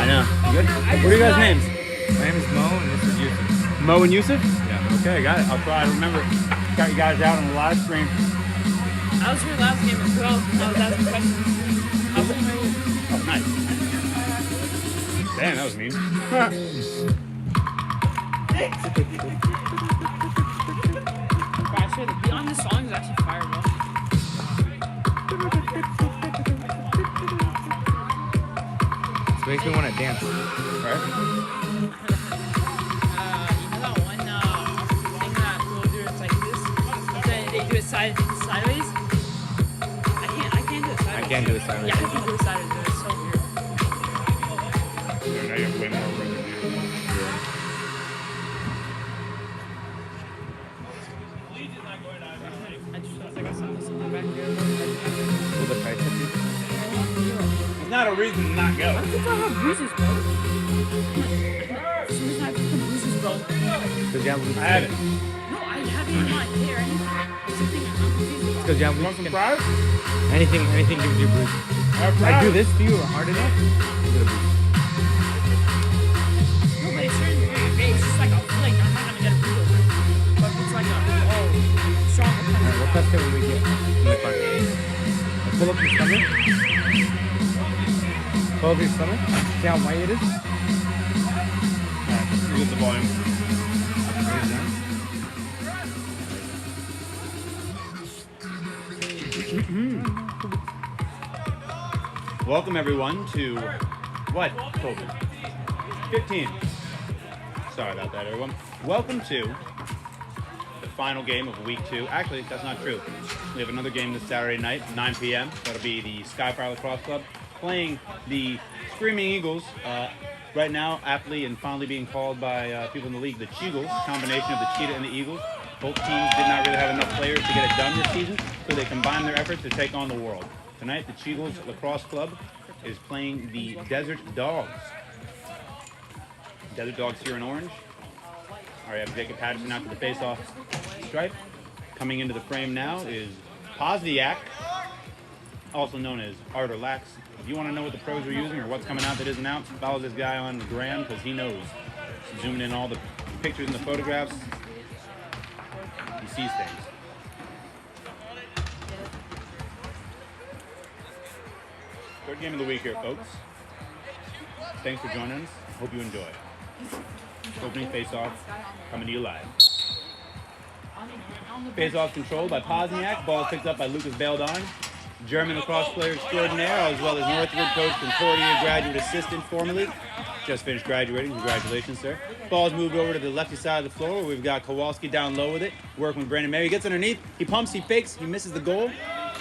I know. You good? What are you guys' names? My name is Mo, and this is Yusuf. Mo and Yusuf? Yeah. Okay, got it. I'll try to remember. Got you guys out on the live stream. I was here last game as well. I was asking questions. I was in my room. Oh, nice. Damn, that was mean. Actually, beyond the song is actually fire, bro. This makes me want to dance, right? You know that one thing that people do? It's like this. But then they do it sideways. I can't do it sideways. I can't do it sideways. Yeah, I can do it sideways. It's so weird. Now you have way more room than you. I just felt like I saw something back there. Will the price hit you? It's not a reason to not go. I think I have bruises, bro. For some reason I have some bruises, bro. Because you have loose I have it. No, I have it in my hair. It's a thing I'm confused. Because you have You loose want some skin. fries? Anything gives you bruise. I do this to you hard enough, you get a bruise. No, but it's certain your face. It's like a flick. I'm not gonna get a bruise over it. But if it's like a stronger Alright, we'll test it when we get in the car. Pull up your stomach. Pull up your stomach. See how white it is? Alright, you get the volume. Welcome everyone to what? COVID. 15. Sorry about that, everyone. Welcome to the final game of week 2. Actually, that's not true. We have another game this Saturday night, 9 p.m. That'll be the Skyfire Lacrosse Club playing the Screaming Eagles. Right now, aptly and fondly being called by people in the league the Cheagles, combination of the Cheetah and the Eagles. Both teams did not really have enough players to get it done this season, so they combined their efforts to take on the world. Tonight, the Cheagles Lacrosse Club is playing the Desert Dogs. Desert Dogs here in orange. All right, I have Jacob Patterson out to the face-off stripe. Coming into the frame now is Pozniak, also known as Art or Lax. If you want to know what the pros are using or what's coming out that isn't out, follow this guy on the gram because he knows. Zooming in all the pictures and the photographs, he sees things. Third game of the week here, folks. Thanks for joining us. Hope you enjoy. Opening face-off, coming to you live. Face-off controlled by Pozniak. Ball picked up by Lucas Beldon. German lacrosse player extraordinaire, as well as Northwood coach Concordia graduate assistant formerly. Just finished graduating. Congratulations, sir. Ball's moved over to the lefty side of the floor. We've got Kowalski down low with it. Working with Brandon Mayer. He gets underneath. He pumps. He fakes. He misses the goal.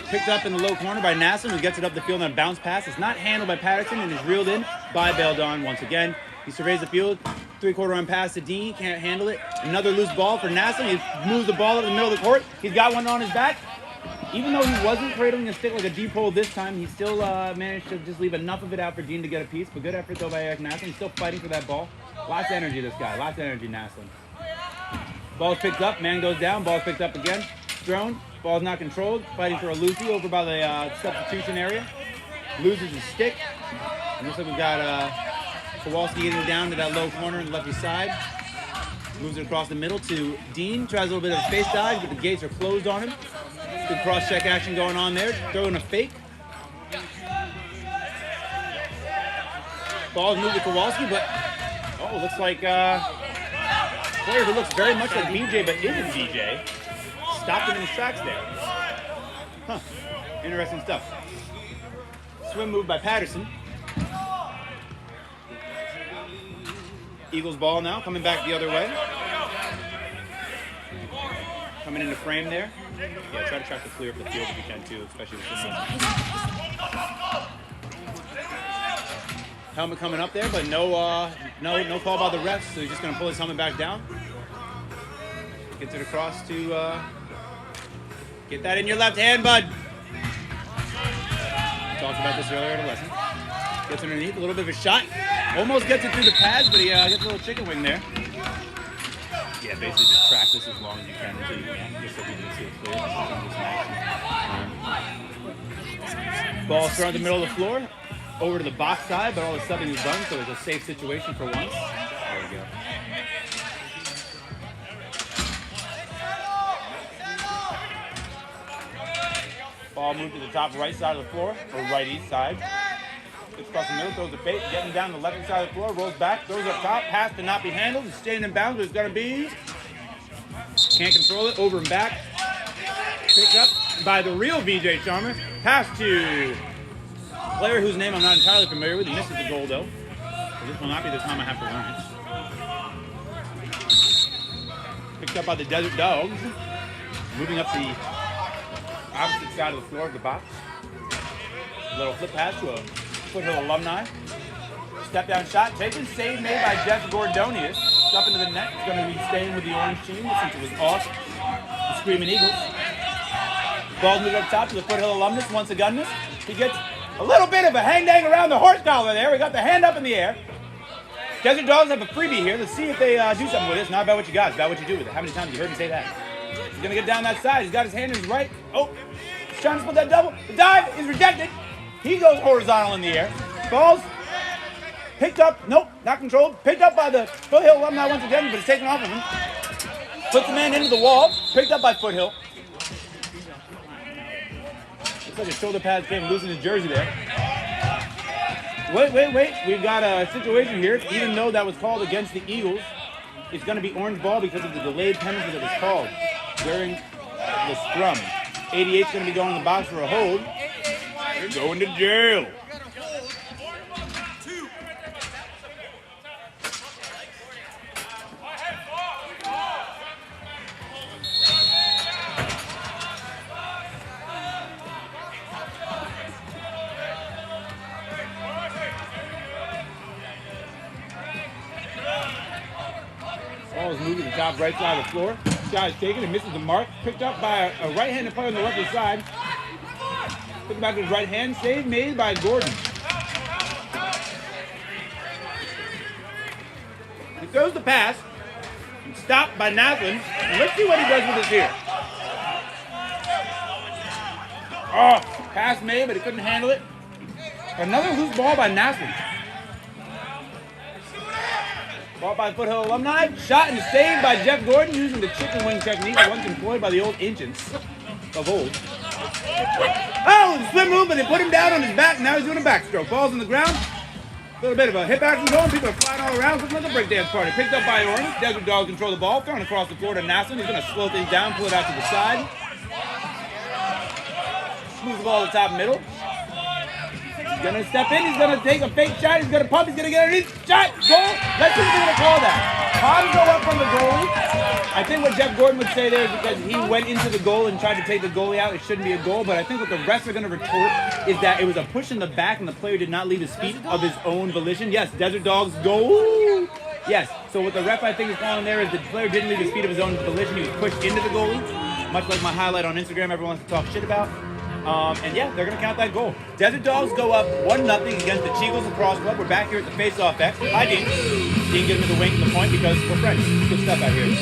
Picked up in the low corner by Nassam, who gets it up the field on a bounce pass. It's not handled by Patterson and is reeled in by Beldon once again. He surveys the field. Three-quarter run pass to Dean. Can't handle it. Another loose ball for Nassam. He moves the ball up in the middle of the court. He's got one on his back. Even though he wasn't cradling a stick like a deep hole this time, he still managed to just leave enough of it out for Dean to get a piece. But good effort, though, by Eric Nassam. He's still fighting for that ball. Lots of energy, this guy. Lots of energy, Nassam. Ball's picked up. Man goes down. Ball's picked up again. Thrown. Ball's not controlled. Fighting for a loosie over by the substitution area. Loses his stick. And looks like we've got Kowalski getting down to that low corner on the lefty side. Moves it across the middle to Dean. Tries a little bit of a space dive, but the gates are closed on him. Good cross-check action going on there. Throwing a fake. Ball's moved to Kowalski, but looks like player who looks very much like BJ, but isn't BJ. Stopped him in his tracks there. Huh. Interesting stuff. Swim move by Patterson. Eagles ball now, coming back the other way. Coming into frame there. Yeah, try to track the clear up the field if you can too, especially with the helmet coming up there, but no call by the refs, so he's just gonna pull his helmet back down. Gets it across to get that in your left hand, bud. Talked about this earlier in the lesson. Gets underneath, a little bit of a shot. Almost gets it through the pads, but he gets a little chicken wing there. Yeah, basically just practice as long as you can until you can, just so we can see it clear. Ball thrown in the middle of the floor. over to the box side, but all the subbing is done, so it's a safe situation for once. There we go. Ball moved to the top right side of the floor, or right east side. Gets across the middle, throws the bait, getting down the left side of the floor, rolls back, throws up top, pass to not be handled, it's staying in bounds, it's gonna be. Can't control it, over and back. Picked up by the real VJ Charmer. Pass to a player whose name I'm not entirely familiar with. He misses the goal though. So this will not be the time I have to learn it. Picked up by the Desert Dogs. Moving up the opposite side of the floor of the box. A little flip pass to a Foothill alumni. Step down shot taken. Save made by Jeff Gordonius. Up into the net. It's going to be staying with the orange team since it was off the Screaming Eagles. Ball moved up top to the Foothill alumnus. Once a gunmus. He gets a little bit of a hang-dang around the horse collar there. We got the hand up in the air. Desert Dogs have a freebie here. Let's see if they do something with it. It's not about what you got. It's about what you do with it. How many times have you heard me say that? He's going to get down that side. He's got his hand in his right. Oh, he's trying to split that double. The dive is rejected. He goes horizontal in the air. Balls picked up. Nope, not controlled. Picked up by the Foothill alumni once again, but it's taken off of him. Puts the man into the wall. Picked up by Foothill. Looks like a shoulder pad came losing his jersey there. Wait. We've got a situation here. Even though that was called against the Eagles, it's going to be orange ball because of the delayed penalty that was called during the scrum. 88's going to be going in the box for a hold. You're going to jail. Ball is moving to the top right side of the floor. Shot is taken and misses the mark. Picked up by a right-handed player on the left side. Put back to his right hand. Save made by Gordon. He throws the pass. Stopped by Naslin. And let's see what he does with this here. Oh, pass made, but he couldn't handle it. Another loose ball by Naslin. Ball by Foothill alumni. Shot and saved by Jeff Gordon using the chicken wing technique once employed by the old ancients of old. Oh, swim move, but they put him down on his back. Now he's doing a backstroke. Ball's on the ground. A little bit of a hip action going. People are flying all around. Looks like a breakdance party. Picked up by Orange. Desert Dogs control the ball. Thrown across the floor to Naslin. He's going to slow things down, pull it out to the side. Moves the ball to the top middle. He's going to step in. He's going to take a fake shot. He's going to pump. He's going to get underneath. Shot. Goal. Let's see what they're going to call that. Palms go up from the goalie. I think what Jeff Gordon would say there is because he went into the goal and tried to take the goalie out, it shouldn't be a goal. But I think what the refs are going to retort is that it was a push in the back and the player did not leave his feet of his own volition. Yes, Desert Dogs goal. Yes. So what the ref I think is calling there is the player didn't leave his feet of his own volition. He was pushed into the goalie. Much like my highlight on Instagram, everyone wants to talk shit about. And yeah, they're going to count that goal. Desert Dogs go up 1-0 against the Cheagles Lacrosse Club. We're back here at the face-off X. Hi, Dean. Dean gives me the wink and the point because we're friends. Good stuff out here.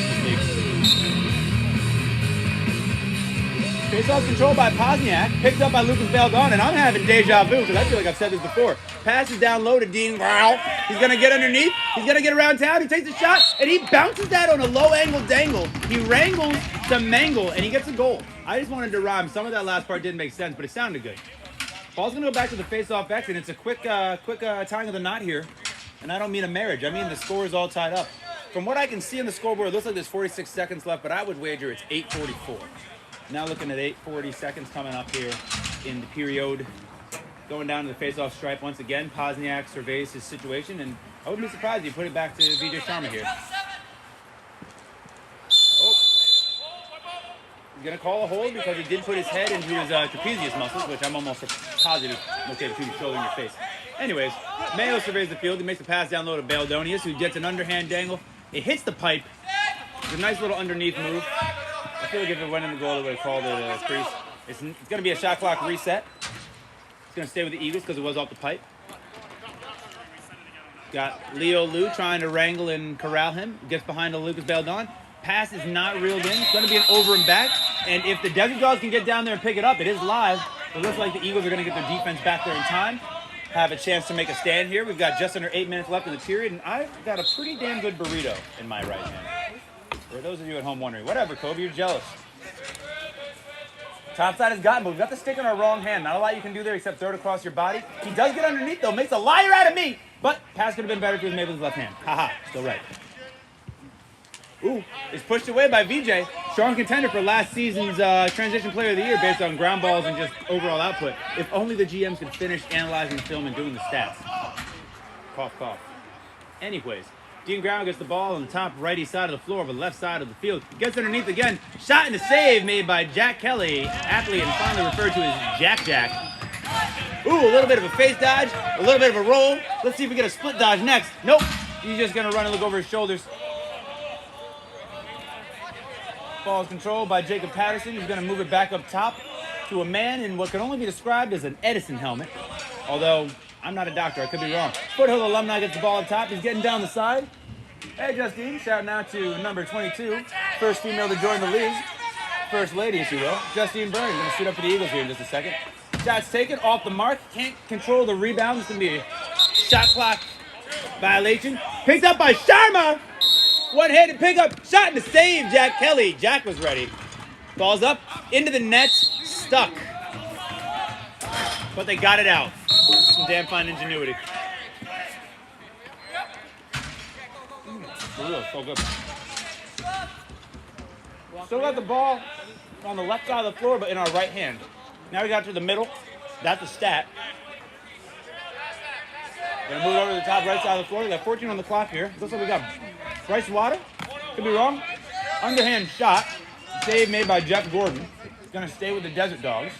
Face-off controlled by Pozniak. Picked up by Lucas Beldon. And I'm having deja vu because I feel like I've said this before. Passes down low to Dean. Wow. He's going to get underneath. He's going to get around town. He takes a shot. And he bounces that on a low-angle dangle. He wrangles to Mangle. And he gets a goal. I just wanted to rhyme. Some of that last part didn't make sense, but it sounded good. Ball's going to go back to the face-off X, and it's a quick tying of the knot here. And I don't mean a marriage. I mean the score is all tied up. From what I can see on the scoreboard, it looks like there's 46 seconds left, but I would wager it's 8:44. Now looking at 8:40 seconds coming up here in the period. Going down to the face-off stripe once again. Pozniak surveys his situation, and I wouldn't be surprised if he put it back to VJ Sharma here. He's going to call a hold because he did put his head into his trapezius muscles, which I'm almost positive located between your shoulder and your face. Anyways, Mayo surveys the field. He makes a pass down low to Beldonius, who gets an underhand dangle. It hits the pipe. It's a nice little underneath move. I feel like if it went in the goal, they would have called it a crease. It's going to be a shot clock reset. It's going to stay with the Eagles because it was off the pipe. Got Leo Liu trying to wrangle and corral him. Gets behind to Lucas Beldon. Pass is not reeled in. It's going to be an over and back. And if the Desert Dogs can get down there and pick it up, it is live. It looks like the Eagles are going to get their defense back there in time. have a chance to make a stand here. We've got just under 8 minutes left in the period, and I've got a pretty damn good burrito in my right hand. For those of you at home wondering, whatever, Kobe, you're jealous. Top side has gotten, but we've got the stick in our wrong hand. Not a lot you can do there except throw it across your body. He does get underneath, though. Makes a liar out of me. But pass could have been better if he was made with his left hand. Haha, still right. Ooh, it's pushed away by VJ. Strong contender for last season's Transition Player of the Year based on ground balls and just overall output. If only the GMs could finish analyzing film and doing the stats. Cough, cough. Anyways, Dean Graham gets the ball on the top righty side of the floor, but left side of the field. Gets underneath again. Shot and a save made by Jack Kelly, athlete and finally referred to as Jack Jack. Ooh, a little bit of a face dodge, a little bit of a roll. Let's see if we get a split dodge next. Nope, he's just gonna run and look over his shoulders. Ball is controlled by Jacob Patterson. He's gonna move it back up top to a man in what can only be described as an Edison helmet. Although, I'm not a doctor, I could be wrong. Foothill alumni gets the ball up top. He's getting down the side. Hey, Justine, shouting out to number 22. First female to join the league. First lady, if you will. Justine Burns going to shoot up for the Eagles here in just a second. Shots taken off the mark. Can't control the rebound. It's going to be a shot clock violation. Picked up by Sharma. One-handed pickup. Shot and a save, Jack Kelly. Jack was ready. Ball's up. Into the nets. Stuck. But they got it out. Some damn fine ingenuity. So good. Still got the ball on the left side of the floor, but in our right hand. Now we got to the middle. That's a stat. Gonna move it over to the top right side of the floor. We got 14 on the clock here. Looks like we got Bryce Water. Could be wrong. Underhand shot. Save made by Jeff Gordon. He's gonna stay with the Desert Dogs.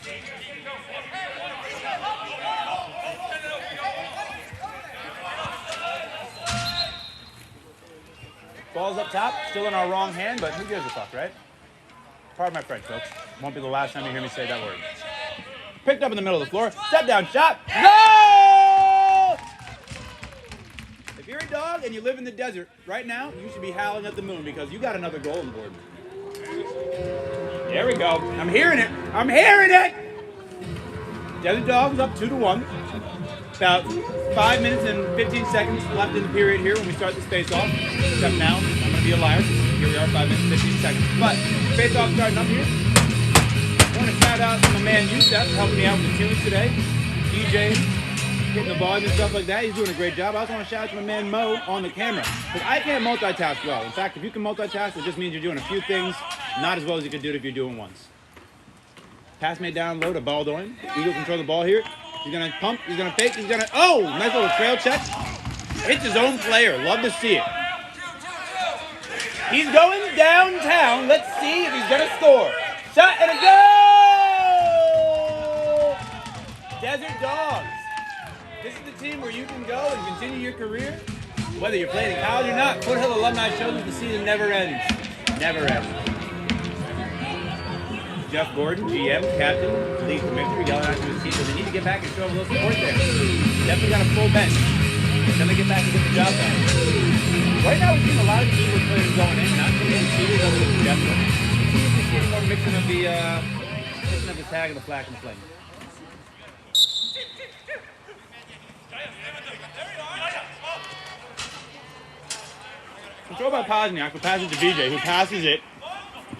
Ball's up top, still in our wrong hand, but who gives a fuck, right? Pardon my French, folks. Won't be the last time you hear me say that word. Picked up in the middle of the floor. Step down shot. No! If you're a dog and you live in the desert right now, you should be howling at the moon because you got another goal on board. There we go. I'm hearing it. I'm hearing it! Desert Dogs up 2-1. About 5 minutes and 15 seconds left in the period here when we start this face-off. Except now, I'm going to be a liar. Here we are, 5 minutes and 15 seconds. But, face-off starting up here. I want to shout out to my man Youssef helping me out with the tunes today. DJ, hitting the volume and stuff like that. He's doing a great job. I also want to shout out to my man Mo on the camera. Because I can't multitask well. In fact, if you can multitask, it just means you're doing a few things not as well as you could do it if you're doing once. Pass made down low to Baldoin. Eagle control the ball here. He's going to pump, he's going to fake, he's going to... Oh! Nice little trail check. Hits his own player. Love to see it. He's going downtown. Let's see if he's going to score. Shot and a goal! Desert Dogs. This is the team where you can go and continue your career. Whether you're playing in college or not, Foothill alumni shows us the season never ends. Never ends. Jeff Gordon, GM, captain, league commissioner, yelling out to his team, but they need to get back and show a little support there. Definitely got a full bench. Then they get back and get the job done. Right now, we've seen a lot of Eagles players going in, not too many Steelers over to Jeff Gordon. We're seeing more mixing of the tag of the flag and the flame. Control by Pozniak, who passes to BJ, who passes it.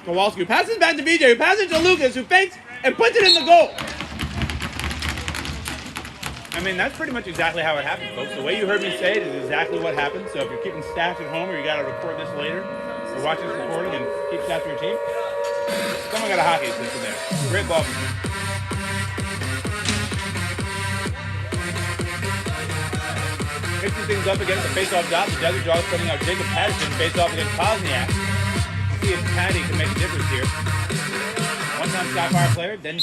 Kowalski, who passes back to BJ, who passes to Lucas, who fakes and puts it in the goal. I mean, that's pretty much exactly how it happened, folks. The way you heard me say it is exactly what happened. So if you're keeping stats at home or you got to record this later, or watch this recording and keep stats for your team, someone got a hockey assist in there. Great ball. Mixing things up against the face-off dot. The Desert Dogs putting out Jacob Patterson face-off against Pozniak. See if Patty can make a difference here. One-time Sky Fire player, then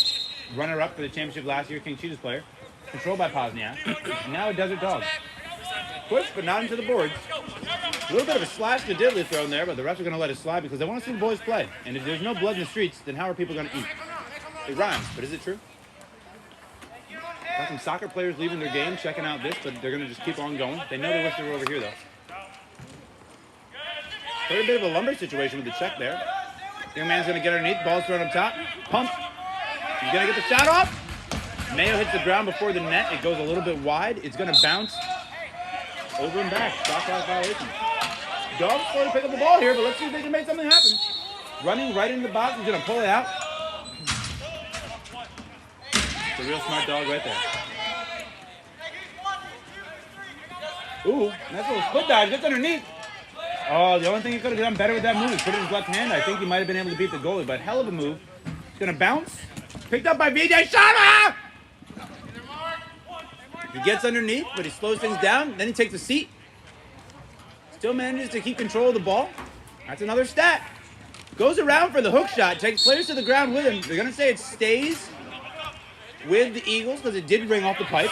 runner-up for the championship last year, King Cheetahs player. Controlled by Pozniak. Now a Desert Dog. Push, but not into the boards. A little bit of a slash to diddly thrown there, but the refs are going to let it slide because they want to see the boys play. And if there's no blood in the streets, then how are people going to eat? It rhymes, but is it true? Got some soccer players leaving their game, checking out this, but they're going to just keep on going. They know they wish they were over here, though. Quite a bit of a lumber situation with the check there. Young man's going to get underneath. Ball's thrown up top. Pump. He's going to get the shot off. Mayo hits the ground before the net. It goes a little bit wide. It's going to bounce over and back. Shot clock violation. Dogs slow to pick up the ball here, but let's see if they can make something happen. Running right into the box. He's going to pull it out. It's a real smart dog right there. Ooh, nice little split dive. Gets underneath. Oh, the only thing he could have done better with that move is put it in his left hand. I think he might have been able to beat the goalie, but hell of a move. He's going to bounce. Picked up by VJ. Shot. He gets underneath, but he slows things down. Then he takes a seat. Still manages to keep control of the ball. That's another stat. Goes around for the hook shot. Takes players to the ground with him. They're going to say it stays with the Eagles because it did ring off the pipe.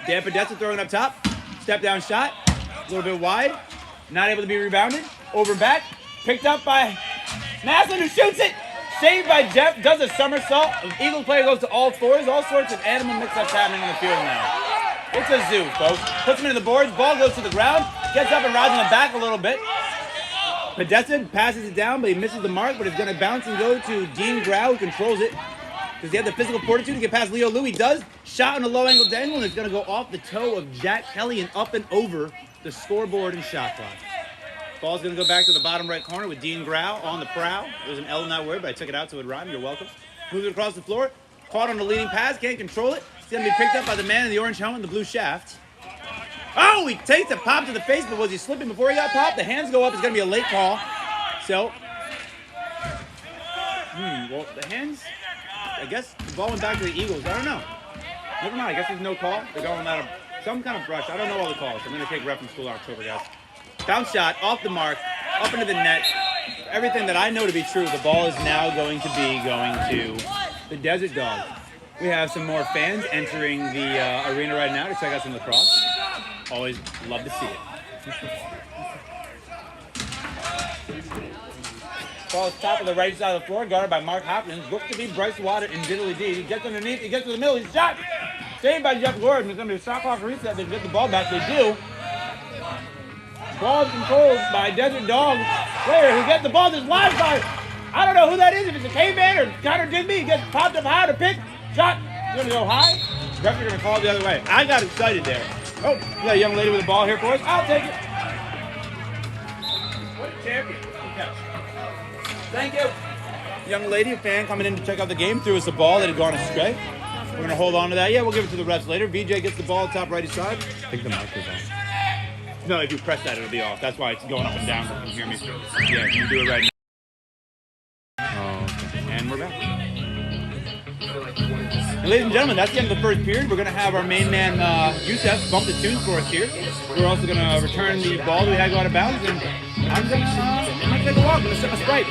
Dan Podesta throwing up top. Step down shot. A little bit wide. Not able to be rebounded. Over and back. Picked up by Maslin, who shoots it. Saved by Jeff. Does a somersault. The Eagles player goes to all fours. All sorts of animal mix-ups happening on the field now. It's a zoo, folks. Puts him into the boards. Ball goes to the ground. Gets up and rides on the back a little bit. Podesta passes it down, but he misses the mark. But it's going to bounce and go to Dean Grau, who controls it. Does he have the physical fortitude to get past Leo Liu? He does. Shot on a low angle dangle, and it's going to go off the toe of Jack Kelly and up and over the scoreboard and shot clock. Ball's going to go back to the bottom right corner with Dean Grau on the prow. There's an L in that word, but I took it out so it would rhyme. You're welcome. Moves it across the floor. Caught on the leading pass. Can't control it. It's going to be picked up by the man in the orange helmet and the blue shaft. Oh, he takes a pop to the face, but was he slipping before he got popped? The hands go up. It's going to be a late call. So, well, the hands... I guess the ball went back to the Eagles. I don't know. Never mind. I guess there's no call. They're going out of some kind of brush. I don't know all the calls. I'm going to take ref from school in October, guys. Bounce shot off the mark, up into the net. Everything that I know to be true, the ball is now going to be going to the Desert Dogs. We have some more fans entering the arena right now to check out some lacrosse. Always love to see it. Ball is top of the right side of the floor, guarded by Mark Hopkins. Looks to be Bryce Water and Diddly D. He gets underneath, he gets to the middle, he's shot! Saved by Jeff Gordon. It's going to be a shot clock reset. They get the ball back. They do. Ball is controlled by Desert Dog player who gets the ball. There's live fire. I don't know who that is. If it's a caveman or Connor Digby, he gets popped up high to pick. Shot. He's going to go high. Refs are going to call it the other way. I got excited there. Oh, we got a young lady with the ball here for us. I'll take it. What a champion. Thank you. Young lady, a fan coming in to check out the game, threw us a ball that had gone astray. We're going to hold on to that. Yeah, we'll give it to the refs later. VJ gets the ball top right side. I think the mic is on. No, if you press that, it'll be off. That's why it's going up and down so you can hear me. Yeah, you do it right now. Oh, okay. And we're back. And ladies and gentlemen, that's the end of the first period. We're going to have our main man, Youssef, bump the tunes for us here. We're also going to return the ball that we had go out of bounds. And I'm going to take a walk. I'm going to sip my Sprite.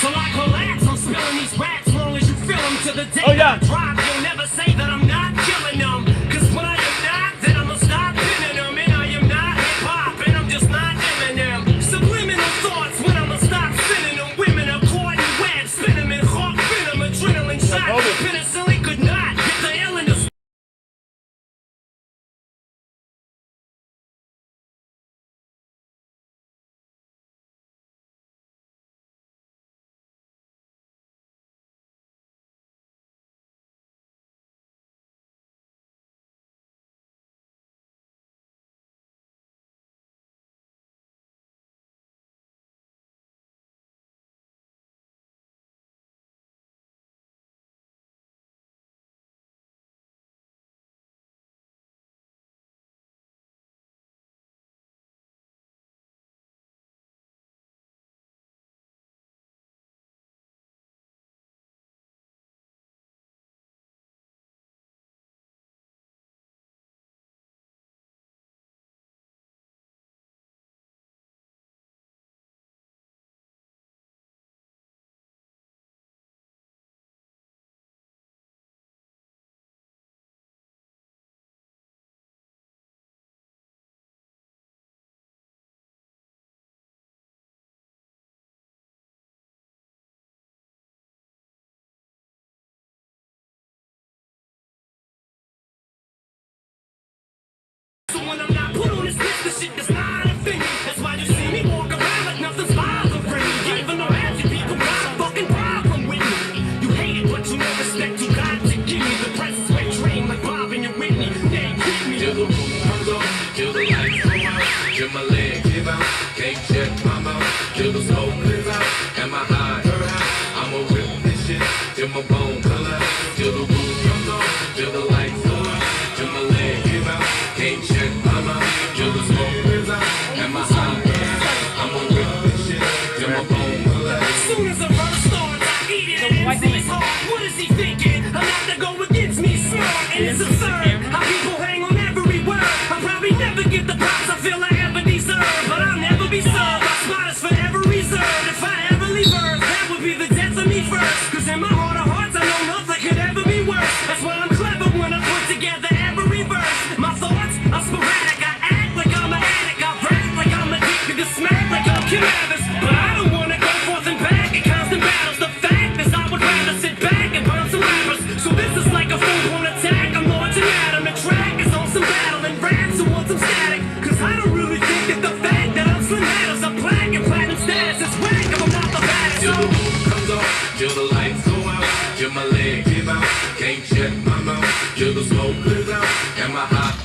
So I collapse, I'm spilling these raps long as you feel them to the day Oh, yeah. I drop. You'll never say that I'm not killing them. Cause when I am not, then I'ma stop pinning them. And I am not hip-hop, and I'm just not Eminem. Subliminal thoughts when I'ma stop sending them. Women are caught in web, spin them in hawk venom. Adrenaline shot, penicillin could not get the L in the So when I'm not put on this list, the shit does not offend me. That's why you see me walk around like nothing's bothering me. Even though till the smoke clears out. Am I high? I'ma rip this shit till my bone collapse, till the roof comes on, till the lights go out, till my leg give out. Can't check my mouth till the smoke clears out. Am I high? I'ma rip this shit till my bone collapse. As soon as the verse starts, I eat it and MC's hard. What is he thinking? Allowed to go against me smart, and it's absurd how people hang on every word. I'll probably never get the props I feel I ever deserve, but I'll never be served. My spot is forever reserved. If I ever leave Earth, that would be the death of me first. Cause in my heart of hearts, I know nothing could ever be worse. That's why I'm clever when I put together every verse. My thoughts are sporadic. I act like I'm an addict. I rap like I'm addicted to smack like I'm Kim Evans. But I don't wanna go forth and back in constant battles. The fact is I would rather sit back and burn some rappers. So this is like a full-blown attack. I'm launching at 'em. The track is on some battle and raps who want some static. Cause I don't really think that the fact that I'm slim matters. I'm black and platinum status is whack if I'm not the baddest. Till the roof comes on, till the lights go out, till my leg give out. Can't check my mouth, till the smoke clears out. Am I hot?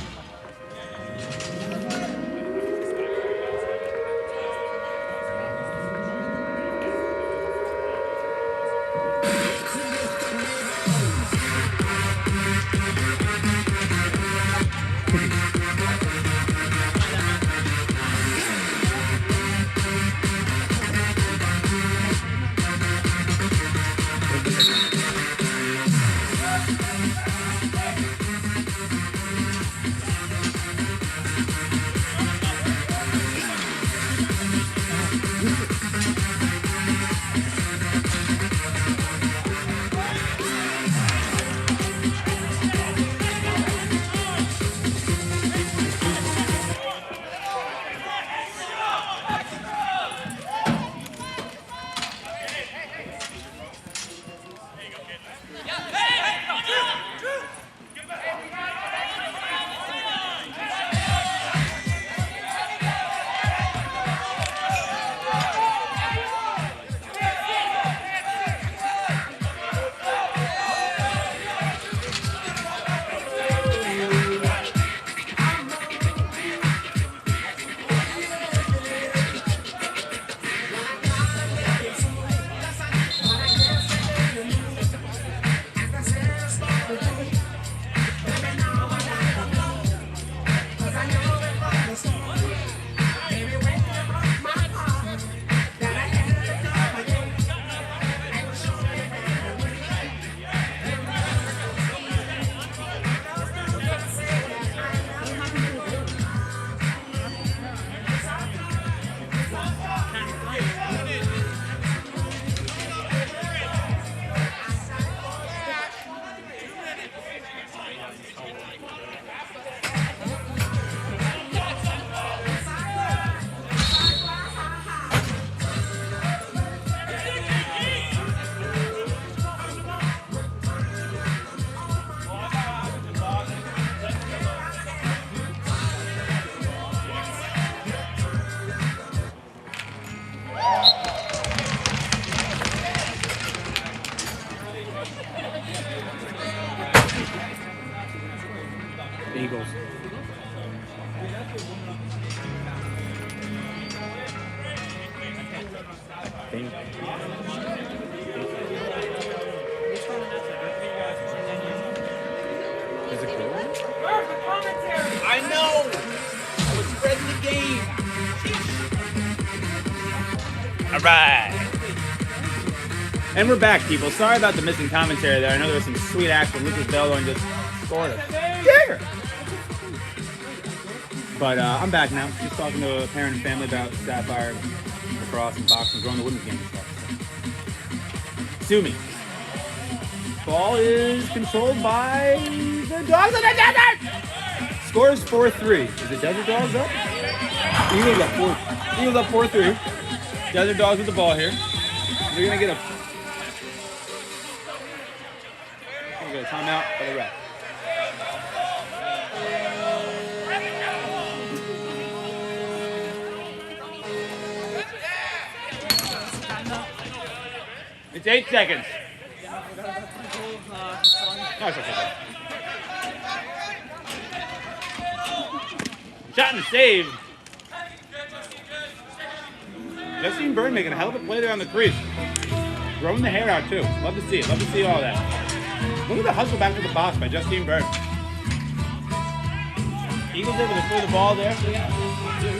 Eagles. Is it cool? I know! I was spreading the game! Alright! And we're back, people. Sorry about the missing commentary there. I know there was some sweet action. Lucas Beldon just scored a dagger! But I'm back now. Just talking to a parent and family about Sapphire, lacrosse, and boxing, growing the women's game and stuff. Sue me. Ball is controlled by the Dogs of the Desert! Score is 4-3. Is the Desert Dogs up? Eagles up 4-3. Desert Dogs with the ball here. They're gonna get a timeout for the ref. It's 8 seconds. No, it's okay. Shot and save. Justine Byrne making a hell of a play there on the crease. Growing the hair out too. Love to see it. Love to see all that. Look at the hustle back to the box by Justine Byrne. Eagles able to clear the ball there.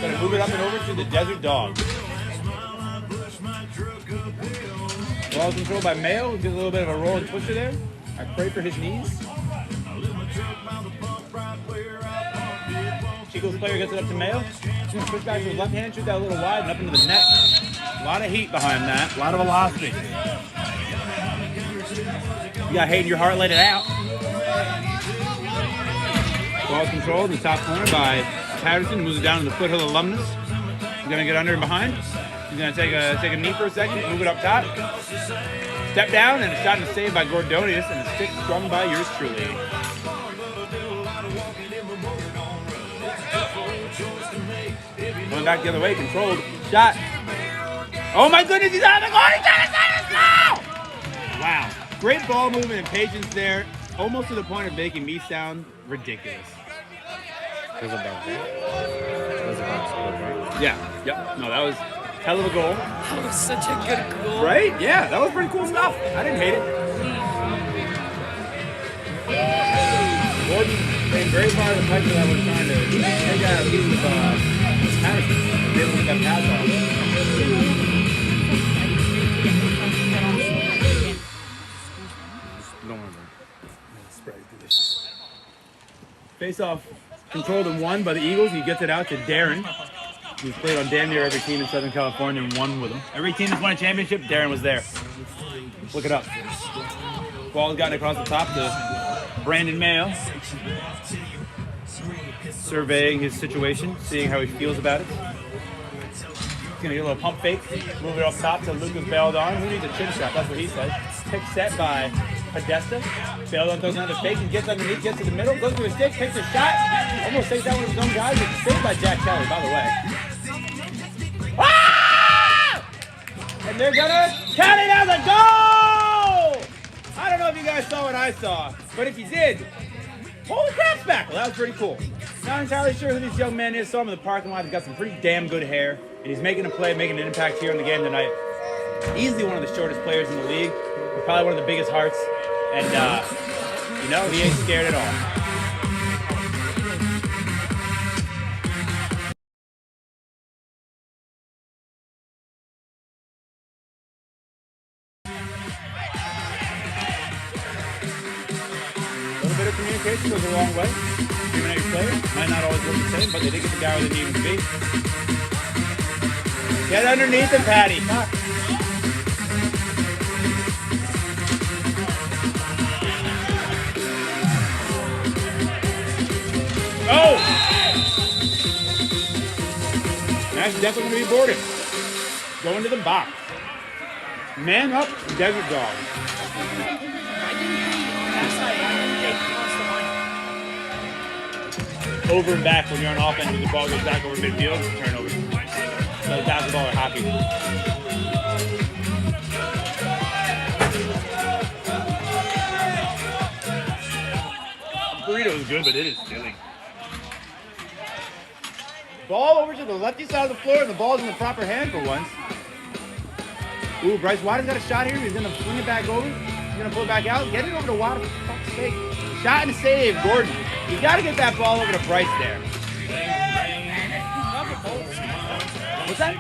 Gonna move it up and over to the Desert Dogs. Ball controlled by Mayo. Gives a little bit of a roll and twister there. I pray for his knees. Eagles player gets it up to Mayo. He's gonna push back to his left hand, shoot that a little wide and up into the net. A lot of heat behind that. A lot of velocity. You got hate in your heart, let it out. Ball controlled in the top corner by Patterson. Moves it down to the Foothill alumnus. He's gonna get under and behind. He's gonna take a knee for a second, move it up top. Step down and a shot and a save by Gordonius and a stick strung by yours truly. Going back the other way, controlled. Shot. Oh my goodness, he's out of the goal! He's trying to save us now! Wow. Great ball movement and patience there. Almost to the point of making me sound ridiculous. There's a bounce, right? Yeah. Yep. No, that was hell of a goal. That was such a good goal. Right? Yeah, that was pretty cool stuff. I didn't hate it. Gordon came very far to the punch that I was trying to take out a piece of Patterson. They able to get pass off. Face off controlled and won by the Eagles. He gets it out to Darren, who's played on damn near every team in Southern California and won with him. Every team that's won a championship, Darren was there. Look it up. Ball's gotten across the top to Brandon Mayo. Surveying his situation, seeing how he feels about it. He's gonna get a little pump fake, move it off top to Lucas Beldon. Who needs a chin shot? That's what he says. Pick set by Podesta. Beldon throws another fake and gets underneath, gets to the middle, goes to his stick, takes a shot. Almost takes out one of his own guys. It's saved by Jack Kelly, by the way. Ah! And they're gonna count it as a goal! I don't know if you guys saw what I saw, but if you did, holy crap, Spackle, that was pretty cool. Not entirely sure who this young man is. Saw him in the parking lot. He's got some pretty damn good hair, and he's making a play, making an impact here in the game tonight. Easily one of the shortest players in the league, but probably one of the biggest hearts, and you know, he ain't scared at all. A little bit of communication goes a long way. Even your players might not always look the same, but they did get the guy where they need him to be. Get underneath him, Patty. Fuck. Oh! That's definitely going to be boarded. Going to the box. Man up, Desert Dogs. Over and back when you're on offense and the ball goes back over midfield, turnover. So basketball or hockey. Burrito is good, but it is silly. Ball over to the lefty side of the floor, and the ball's in the proper hand for once. Ooh, Bryce Waters got a shot here. He's gonna swing it back over. He's gonna pull it back out. Get it over to Waters, for fuck's sake. Shot and save, Gordon. You got to get that ball over to Bryce there. What's that?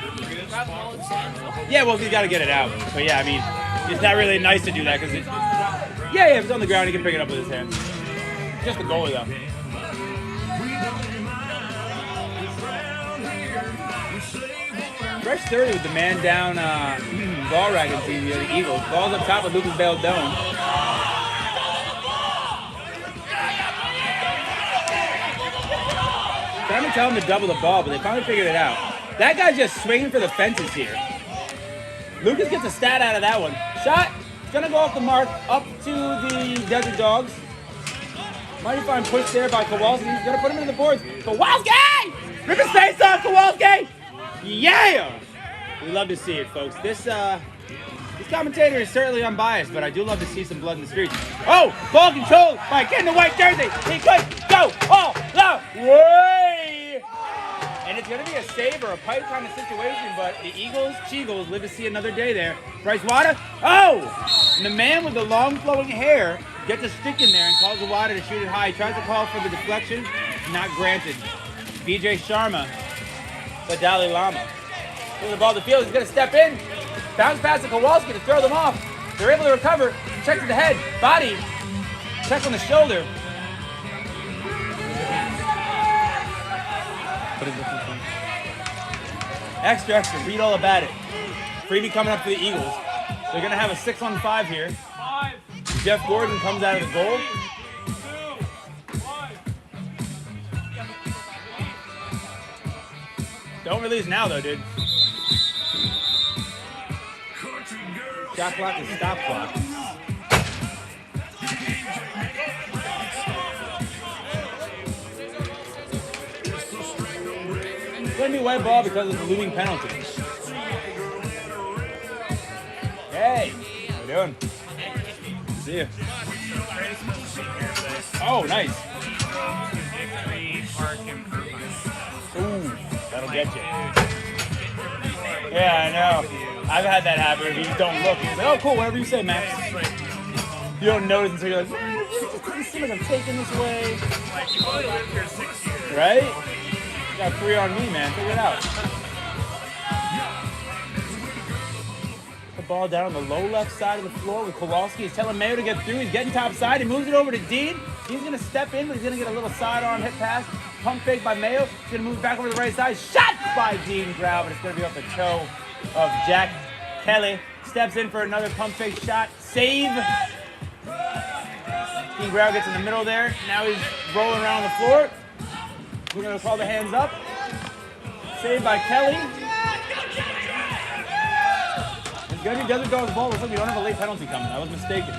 Yeah, well, he's got to get it out. But yeah, I mean, it's not really nice to do that because if it's on the ground, he can pick it up with his hands. Just the goalie, though. Fresh 30 with the man down ball ragging team here, the Eagles. Ball's up top with Lucas Beldon. Trying to tell him to double the ball, but they finally figured it out. That guy's just swinging for the fences here. Lucas gets a stat out of that one. Shot. It's going to go off the mark up to the Desert Dogs. Mighty fine push there by Kowalski. He's going to put him in the boards. Kowalski! Rip his face off, Kowalski! Yeah! We love to see it, folks. This commentator is certainly unbiased, but I do love to see some blood in the streets. Oh! Ball controlled by a kid in the white jersey. He could go all the way! And it's going to be a save or a pipe kind of situation, but the Eagles live to see another day there. Bryce Wada, oh! And the man with the long flowing hair gets a stick in there and calls the Wada to shoot it high. He tries to call for the deflection, not granted. BJ Sharma, the Dalai Lama. Pulls the ball to the field, he's going to step in. Bounce pass to Kowalski to throw them off. They're able to recover. Check to the head, body. Check on the shoulder. Extra, read all about it. Freebie coming up for the Eagles. They're going to have a 6-on-5 here. Jeff Gordon comes out of the goal. Don't release now, though, dude. Shot clock is stop clock. It's going to be white ball because of the looming penalty. Hey, how you doing? See you. Oh, nice. Ooh, that'll get you. Yeah, I know. I've had that happen. If you just don't look, you're like, oh, cool, whatever you say, Max. You don't notice until you're like, it doesn't seem like I'm taking this way. Like, you've only lived here 6 years. Right? You got 3 on me, man. Figure it out. The ball down on the low left side of the floor with Kowalski. He's telling Mayo to get through. He's getting top side. He moves it over to Dean. He's going to step in, but he's going to get a little sidearm hit pass. Pump fake by Mayo. He's going to move back over to the right side. Shot by Dean Grau, but it's going to be off the toe of Jack Kelly. Steps in for another pump fake shot. Save. Dean Grau gets in the middle there. Now he's rolling around the floor. We're going to call the hands up. Saved by Kelly. It's going to be Desert Dog's ball. Looks like we don't have a late penalty coming. I was mistaken.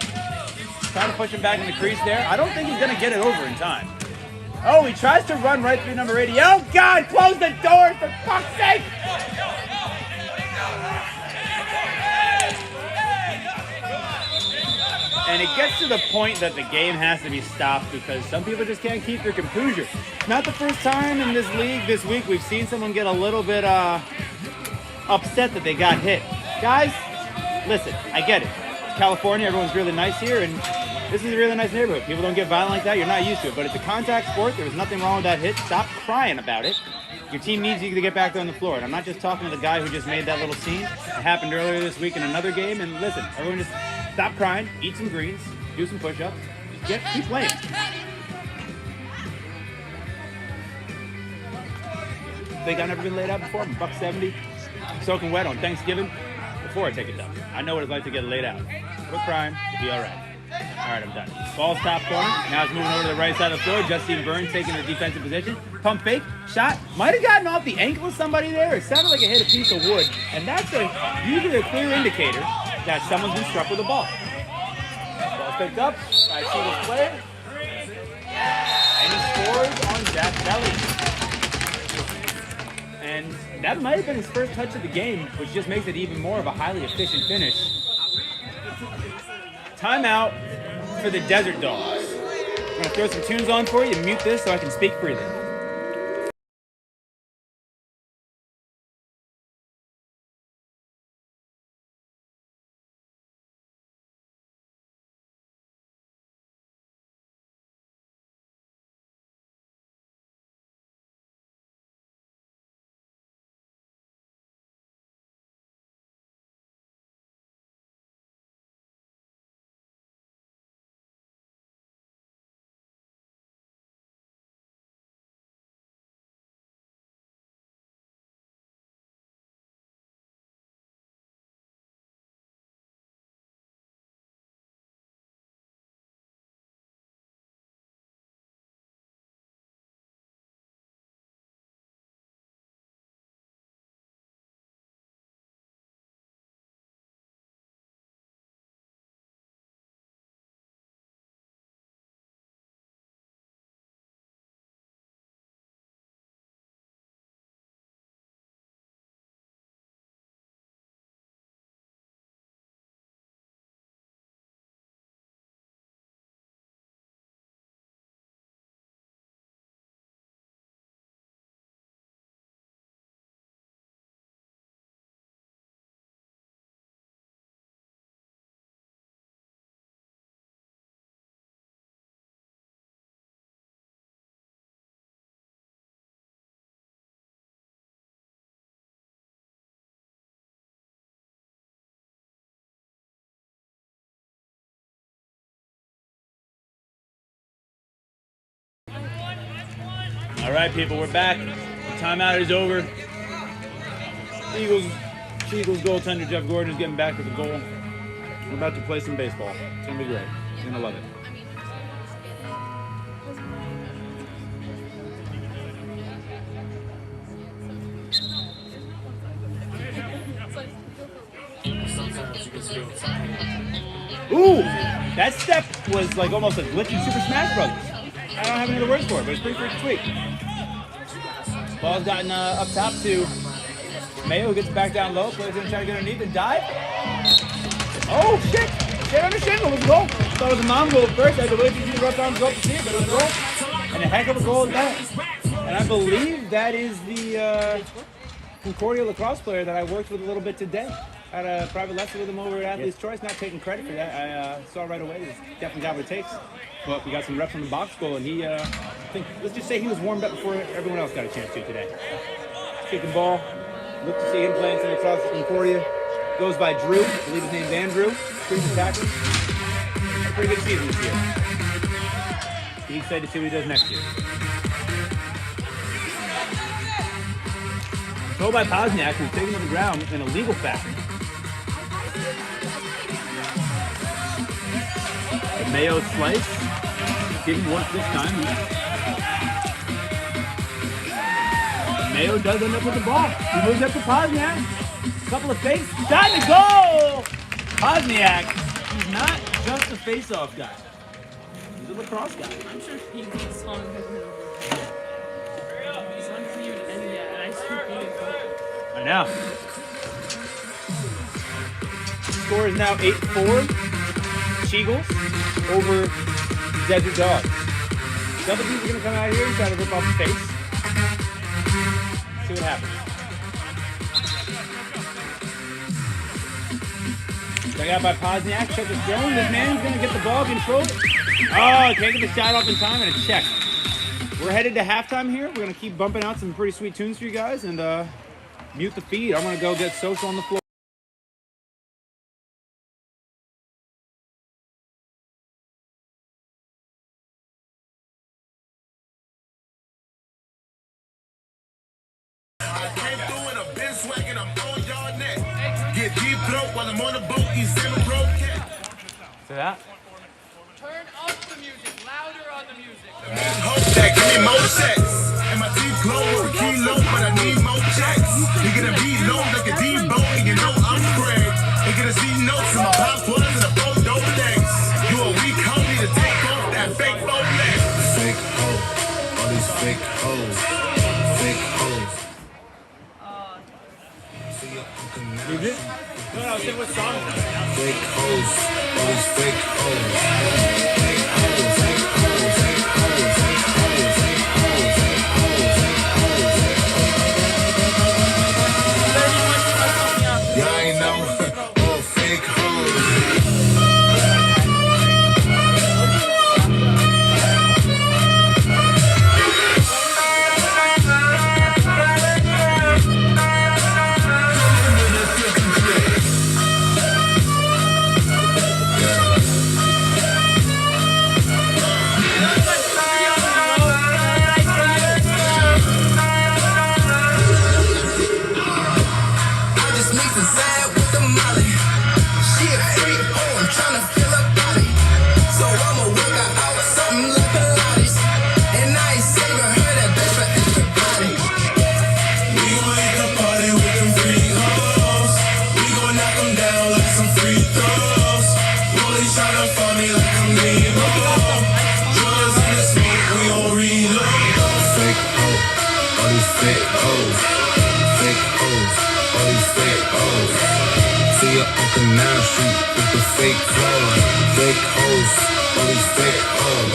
Trying to push him back in the crease there. I don't think he's going to get it over in time. Oh, he tries to run right through number 80. Oh, God, close the door for fuck's sake. And it gets to the point that the game has to be stopped because some people just can't keep their composure. Not the first time in this league this week we've seen someone get a little bit upset that they got hit. Guys, listen, I get it. It's California, everyone's really nice here, and this is a really nice neighborhood. People don't get violent like that. You're not used to it, but it's a contact sport. There was nothing wrong with that hit. Stop crying about it. Your team needs you to get back there on the floor. And I'm not just talking to the guy who just made that little scene. It happened earlier this week in another game. And listen, everyone just stop crying, eat some greens, do some push-ups, just keep playing. Think I've never been laid out before? I'm $170, soaking wet on Thanksgiving before I take a dump. I know what it's like to get laid out. We're crying, it'll be all right. All right, I'm done. Ball's top corner. Now it's moving over to the right side of the floor. Justine Burns taking the defensive position. Pump fake. Shot. Might have gotten off the ankle of somebody there. It sounded like it hit a piece of wood. And that's usually a clear indicator that someone's been struck with a ball. Ball's picked up by Seagull's player. And he scores on Jack Kelly. And that might have been his first touch of the game, which just makes it even more of a highly efficient finish. Timeout for the Desert Dogs. I'm going to throw some tunes on for you and mute this so I can speak freely. All right, people, we're back. The timeout is over. Eagles goaltender Jeff Gordon is getting back to the goal. We're about to play some baseball. It's gonna be great. You're gonna love it. Ooh, that step was like almost like glitching Super Smash Brothers. I don't have any other words for it, but it's pretty freaking sweet. Ball's gotten up top to Mayo, who gets back down low. Player's gonna try to get underneath and dive. Oh shit! Shit on the shingle was a goal. Thought it was a mom goal at first. I had to wait for you to rough arms go up to see it, but it was a goal. And a heck of a goal at that. And I believe that is the Concordia lacrosse player that I worked with a little bit today. I had a private lesson with him over at Athlete's Choice, not taking credit for that. I saw right away, he's definitely got what it takes. But we got some reps on the box goal, and he, let's just say he was warmed up before everyone else got a chance to today. Kicking ball, look to see him playing some lacrosse at Concordia. Goes by Drew, I believe his name's Andrew. Pretty attacking. Had a pretty good season this year. Be excited to see what he does next year. Told by Pozniak, who's taken to the ground in a legal fashion. The Mayo slice. Didn't work this time. Mayo does end up with the ball. He moves up to Pozniak. Couple of fakes. Shot and a goal! Pozniak, he's not just a face-off guy. He's a lacrosse guy. I'm sure Piggy's song has been over. The song hasn't even ended yet, and I still think it's over. I know. Score is now 8-4. Cheagles over Desert Dogs. The other teams are going to come out here and try to rip off the face. See what happens. Dug out by Pozniak. Check his throwing. This man's going to get the ball controlled. Oh, can't get the shot off in time, and a check. We're headed to halftime here. We're going to keep bumping out some pretty sweet tunes for you guys and mute the feed. I'm going to go get social on the floor. I came through in a Benz wagon, I'm on y'all neck. Get deep throat while I'm on the boat, he's in a broke. See that? Turn up the music, louder on the music. Hope that give me more sex. And my teeth glow with a kilo, but I need more checks. You gonna be low like a D-bone, and you know I'm Craig. You gonna see notes in my passwords and a both dope legs. You a weak homie to take off that fake Rolex. Fake hoe, all these fake hoes. Fake hoes. Is it? No, I was saying what song is that? Fake hoes, all these fake hoes. Fake hoes, fake hoes, fake hoes, fake hoes, fake hoes, fake hoes, fake hoes. Yeah, I know. All fake hoes. Now shoot with the fake clothes, fake hoes, all these fake hoes,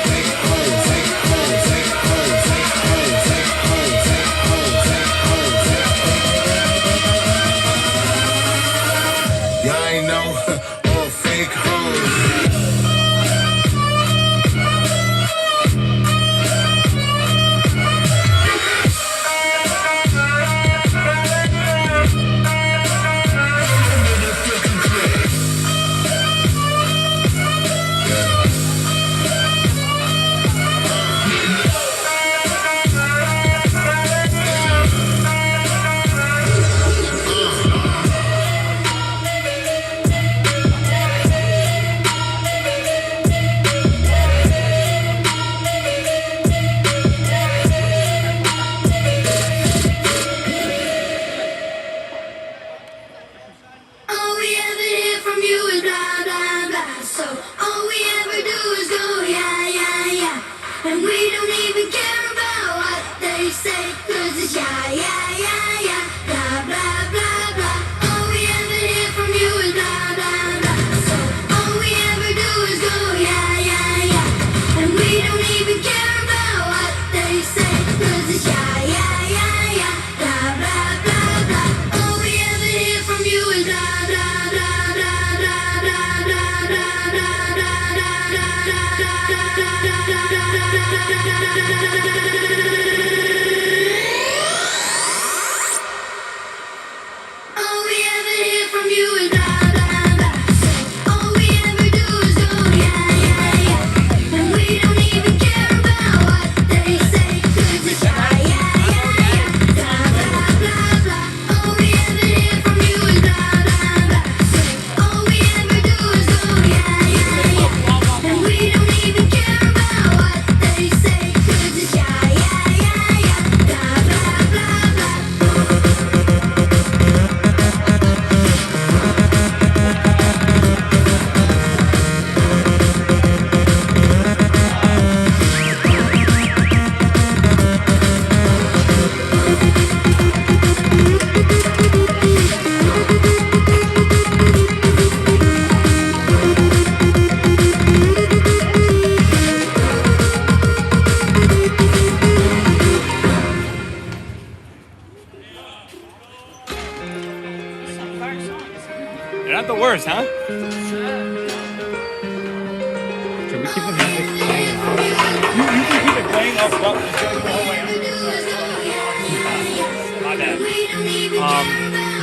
fake hoes, fake hoes, fake hoes, fake hoes, fake hoes, fake hoes, fake hoes. Yeah, I know, all fake hoes. All we ever hear from you is blah, blah, blah. All we ever do is go, yeah, yeah, yeah. And we don't even care about what they say, 'cause it's yeah, yeah, yeah, yeah. Blah, blah, blah, blah. All we ever hear from you is blah, blah, blah. All we ever do is go, yeah, yeah, yeah. And we don't even care about what they say, 'cause it's yeah, yeah, yeah, yeah. Blah, blah, blah, blah. Some fire songs. They're not the worst, huh? Should we keep the music playing? You can keep it playing off what the show the whole way up. My bad.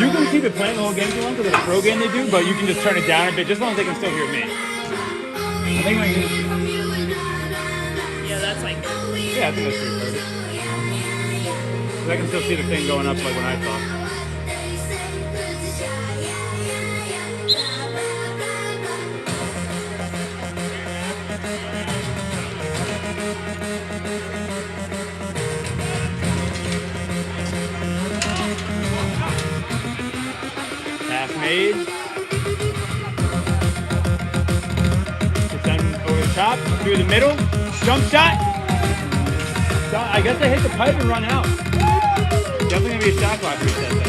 You can keep it playing the whole game if you want, because it's a pro game they do, but you can just turn it down a bit, just as long as they can still hear me. I think like this. Yeah, that's like. Yeah, I think that's pretty perfect. 'Cause I can still see the thing going up like when I talk. Half made. It's done over the top, through the middle. Jump shot. I guess I hit the pipe and run out. Definitely gonna be a shot clock reset though.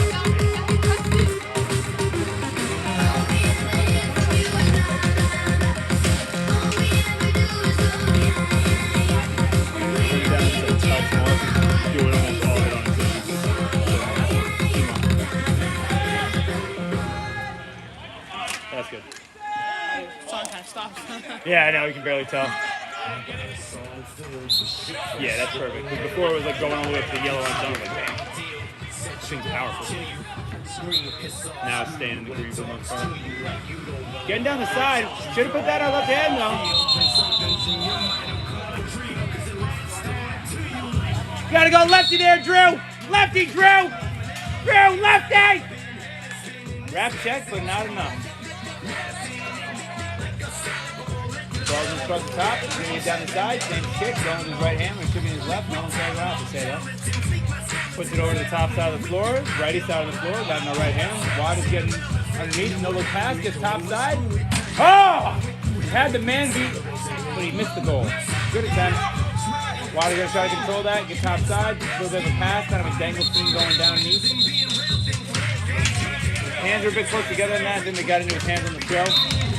That's good. Song kind of stopped. Yeah, I know, you can barely tell. Yeah, that's perfect. 'Cause before it was like going all the way up to the yellow and like, damn. This thing's powerful. Now it's staying in the green for the most part. Getting down the side. Should have put that on left hand though. Gotta go lefty there, Drew! Lefty, Drew! Drew, lefty! Wrap check, but not enough. Ball's in across the top, bringing it down the side, same kick, going with his right hand, when shipping his left, no one's going around to say that. Puts it over to the top side of the floor, righty side of the floor, got in the right hand. Watt is getting underneath, no look pass, gets top side. Oh! Had the man beat, but he missed the goal. Good attempt. Watt is going to try to control that, get top side, a little bit of a pass, kind of a dangle thing going down underneath. Hands are a bit close together in that, then they got into his hands on the throw.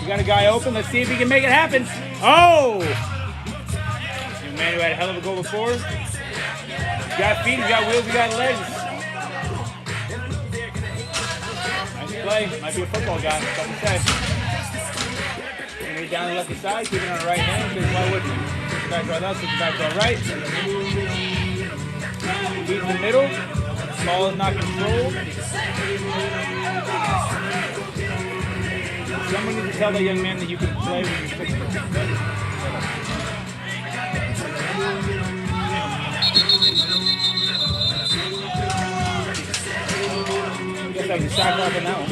We got a guy open, let's see if he can make it happen. Oh! Young man who had a hell of a goal before. He's got feet, he's got wheels, he's got legs. Nice play, might be a football guy, something to say. Gonna down the left side, keeping on the right hand, because why wouldn't he? Switch it back to our left, switch it back to our right. Feet in the middle, ball is not controlled. Someone needs to tell that young man that you can play when you're 6 foot. Guess that was a shot clock on that one.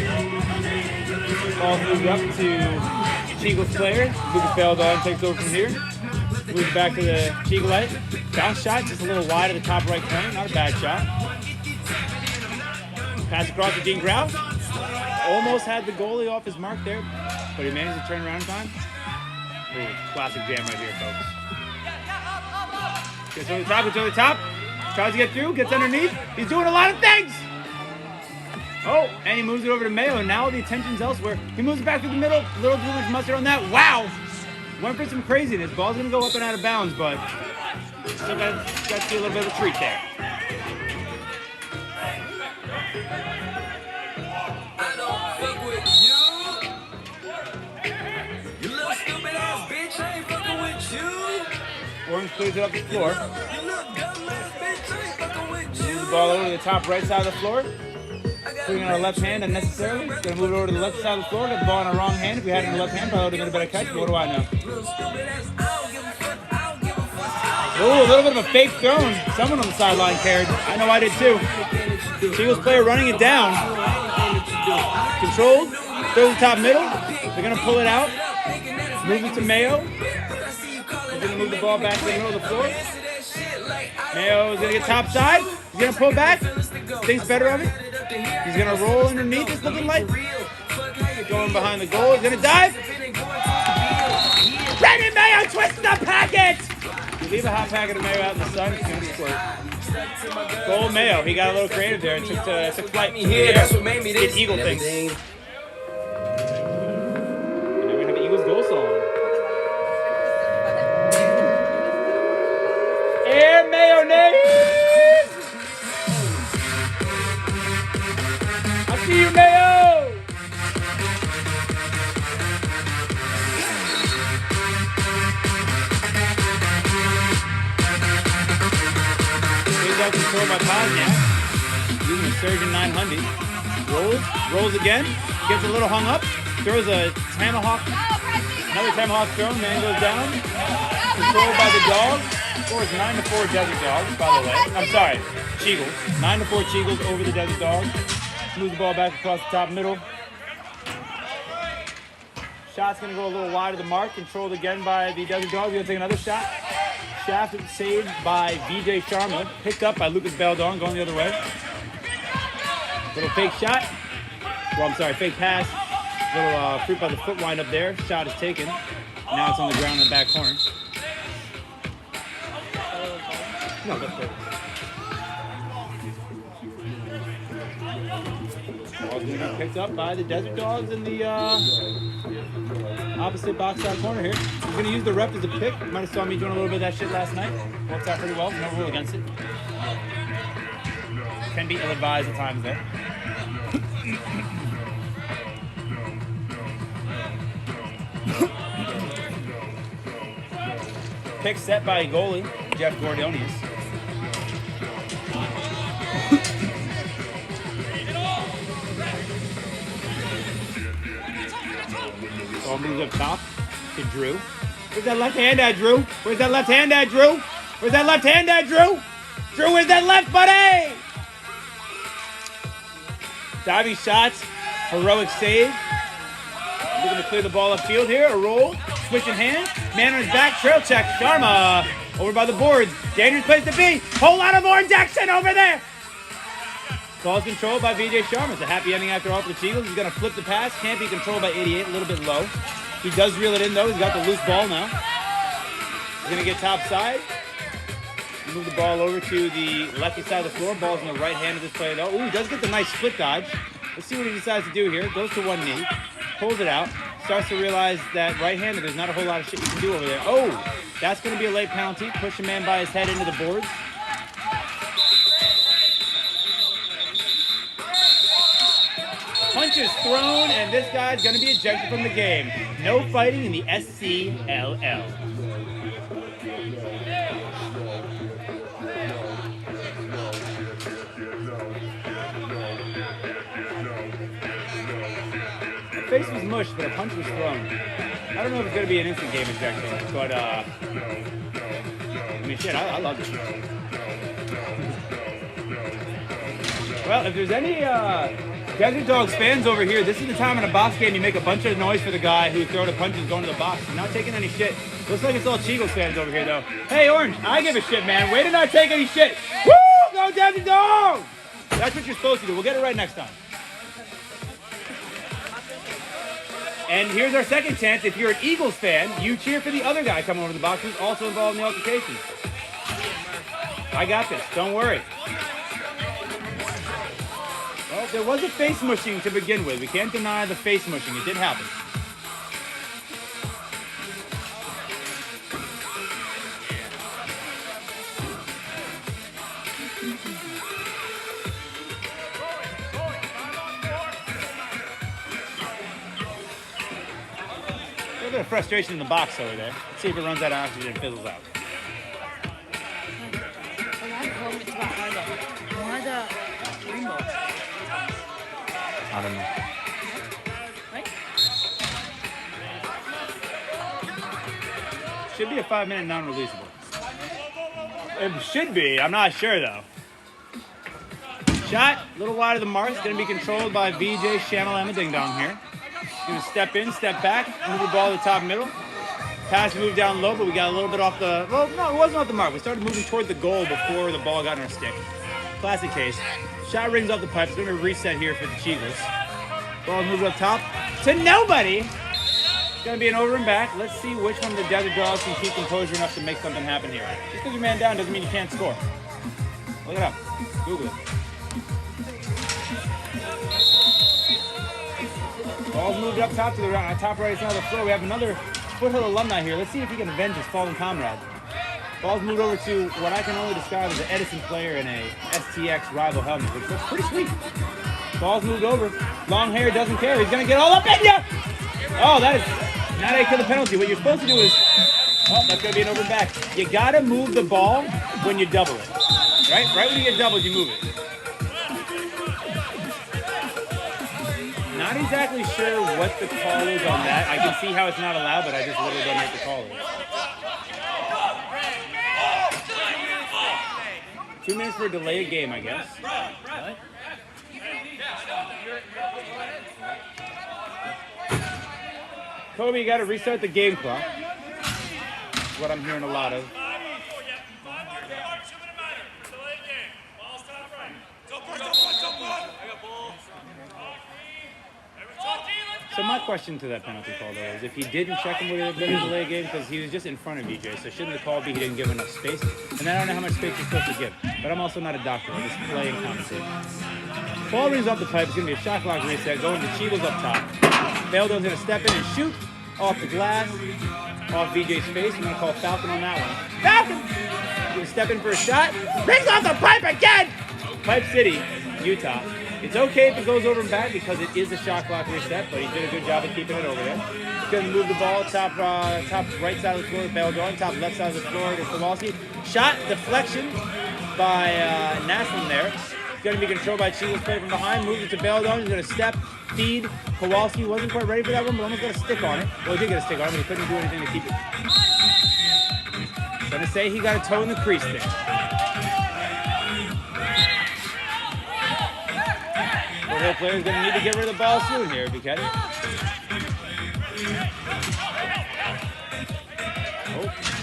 Ball moved up to Eagles player. Lucas Beldon takes over from here. Moves back to the Eaglite. Bounce shot, just a little wide at the top right corner. Not a bad shot. Pass across to Dean Grau. Almost had the goalie off his mark there, but he managed to turn around in time. Ooh, classic jam right here, folks. Gets over the top, tries to get through, gets underneath. He's doing a lot of things. Oh, and he moves it over to Mayo, and now the attention's elsewhere. He moves it back to the middle, a little too much mustard on that. Wow! Went for some craziness. Ball's gonna go up and out of bounds, but still got to see a little bit of a treat there. Orange clears it up the floor. Move the ball over to the top right side of the floor. Putting it on our left hand unnecessarily. Gonna move it over to the left side of the floor. Got the ball in our wrong hand. If we had it in the left hand, probably would have been a better catch. But what do I know? Ooh, a little bit of a fake throne. Someone on the sideline cared. I know I did too. Eagles player running it down. Controlled. Throws the top middle. They're gonna pull it out. Move it to Mayo. He's gonna move the ball back to the middle of the floor. Mayo is gonna get top side. He's gonna pull back. Thinks better of it. He's gonna roll underneath. It's looking like going behind the goal. He's gonna dive. Brandon Mayo twists the packet. You leave a hot packet of Mayo out in the sun, it's gonna squirt. Goal Mayo. He got a little creative there and took flight. That's what made me Did this. Eagle things. And now we have an Eagles goal song. Air mayonnaise! I see you, Mayo! Here's out control by Pozniak. Using a Surgeon 900. Rolls again. Gets a little hung up. Throws a tomahawk. Another tomahawk throw. Man goes down. Controlled by the Dogs. Scores 9-4 Desert Dogs, by the way. I'm sorry, Cheagles. 9-4 Cheagles over the Desert Dogs. Moves the ball back across the top middle. Shot's gonna go a little wide of the mark. Controlled again by the Desert Dogs. We're gonna take another shot. Shaft saved by VJ Sharma. Picked up by Lucas Beldon, going the other way. Little fake shot. Well, I'm sorry, fake pass. Little fruit by the foot wind up there. Shot is taken. Now it's on the ground in the back corner. No, that's perfect. Ball's gonna get picked up by the Desert Dogs in the opposite box side corner here. He's gonna use the rep as a pick. Might have saw me doing a little bit of that shit last night. Worked out pretty well. No rule against it. Can be ill-advised at times though. Pick set by goalie Jeff Gordonius. Ball moves up top to Drew. Where's that left hand at, Drew? Where's that left hand at, Drew? Where's that left hand at, Drew? Drew, where's that left, buddy? Diving shots, heroic save. Looking to clear the ball upfield here. A roll, switching hands. Man on his back, trail check. Sharma over by the boards. Dangerous place to be. Whole lot of orange action over there. Ball's controlled by VJ Sharma. It's a happy ending after all for the Eagles. He's going to flip the pass. Can't be controlled by 88, a little bit low. He does reel it in, though. He's got the loose ball now. He's going to get top side. Move the ball over to the lefty side of the floor. Ball's in the right hand of this player, though. Ooh, he does get the nice split dodge. Let's see what he decides to do here. Goes to one knee. Pulls it out. Starts to realize that right-handed, there's not a whole lot of shit you can do over there. Oh, that's going to be a late penalty. Push a man by his head into the boards. Punch is thrown, and this guy's going to be ejected from the game. No fighting in the SCLL. The face was mushed, but a punch was thrown. I don't know if it's going to be an instant game ejection, but, I mean, shit, I love this. Well, if there's any, Desert Dogs fans over here, this is the time in a box game you make a bunch of noise for the guy who threw the punches going to the box. He's not taking any shit. Looks like it's all Cheagles fans over here, though. Hey, Orange, I give a shit, man. Way to not take any shit. Woo! Go Desert Dogs! That's what you're supposed to do. We'll get it right next time. And here's our second chance. If you're an Eagles fan, you cheer for the other guy coming over the box who's also involved in the altercation. I got this. Don't worry. Well, there was a face mushing to begin with. We can't deny the face mushing. It did happen. A little bit of frustration in the box over there. Let's see if it runs out of oxygen and fizzles out. it's about why the rainbow, I don't know. right? Should be a 5-minute non-releasable. It should be. I'm not sure though. Shot, a little wide of the mark. It's going to be controlled by VJ Channel Emma Ding Dong here. Going to step in, step back, move the ball to the top middle. Pass moved down low, but we got a little bit off the. Well, no, it wasn't off the mark. We started moving toward the goal before the ball got in our stick. Classic case. Shot rings off the pipe. It's going to reset here for the Cheagles. Ball moved up top to nobody. It's going to be an over and back. Let's see which one of the Desert Dogs can keep composure enough to make something happen here. Just because you're man down doesn't mean you can't score. Look it up. Google it. Ball's moved up top to the top right side of the floor. We have another Foothill alumni here. Let's see if he can avenge his fallen comrade. Ball's moved over to what I can only describe as an Edison player in a STX rival helmet, which looks pretty sweet. Ball's moved over. Long hair, doesn't care. He's going to get all up in you. Oh, that is not a kill the penalty. What you're supposed to do is, oh, that's going to be an over and back. You got to move the ball when you double it. Right? Right when you get doubled, you move it. Not exactly sure what the call is on that. I can see how it's not allowed, but I just literally don't know what the call is. 2 minutes for a delayed game, I guess. Really? Kobe, you got to restart the game clock. That's what I'm hearing a lot of. So my question to that penalty call, though, is if he didn't check him, would it have been a delay game? Because he was just in front of VJ, so shouldn't the call be he didn't give enough space? And I don't know how much space you're supposed to give. But I'm also not a doctor. I just play and commentate. Ball rings off the pipe. It's going to be a shot clock reset. Going to Cheagles up top. Beldo's going to step in and shoot off the glass, off VJ's face. I'm going to call Falcon on that one. Falcon! Going to step in for a shot. Rings off the pipe again! Pipe City, Utah. It's okay if it goes over and back because it is a shot clock reset, but he did a good job of keeping it over there. He's going to move the ball top right side of the floor to Beldon, top left side of the floor to Kowalski. Shot deflection by Naslin there. It's going to be controlled by Cheagles play from behind. Moves it to Beldon. He's going to step, feed. Kowalski wasn't quite ready for that one, but almost got a stick on it. Well, he did get a stick on it, but he couldn't do anything to keep it. Going to say he got a toe in the crease there. The player's going to need to get rid of the ball soon here, because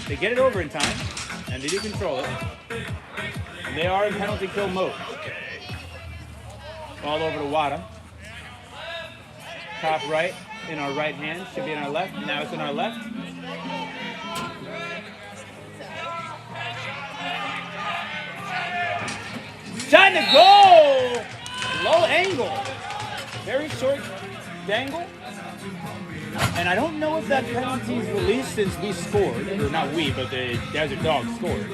they get it over in time, and they do control it. And they are in penalty kill mode. Ball over to Wada. Top right in our right hand, should be in our left. Now it's in our left. Shot to goal! Low angle, very short dangle, and I don't know if that penalty's released since we scored, or not we, but the Desert Dogs scored.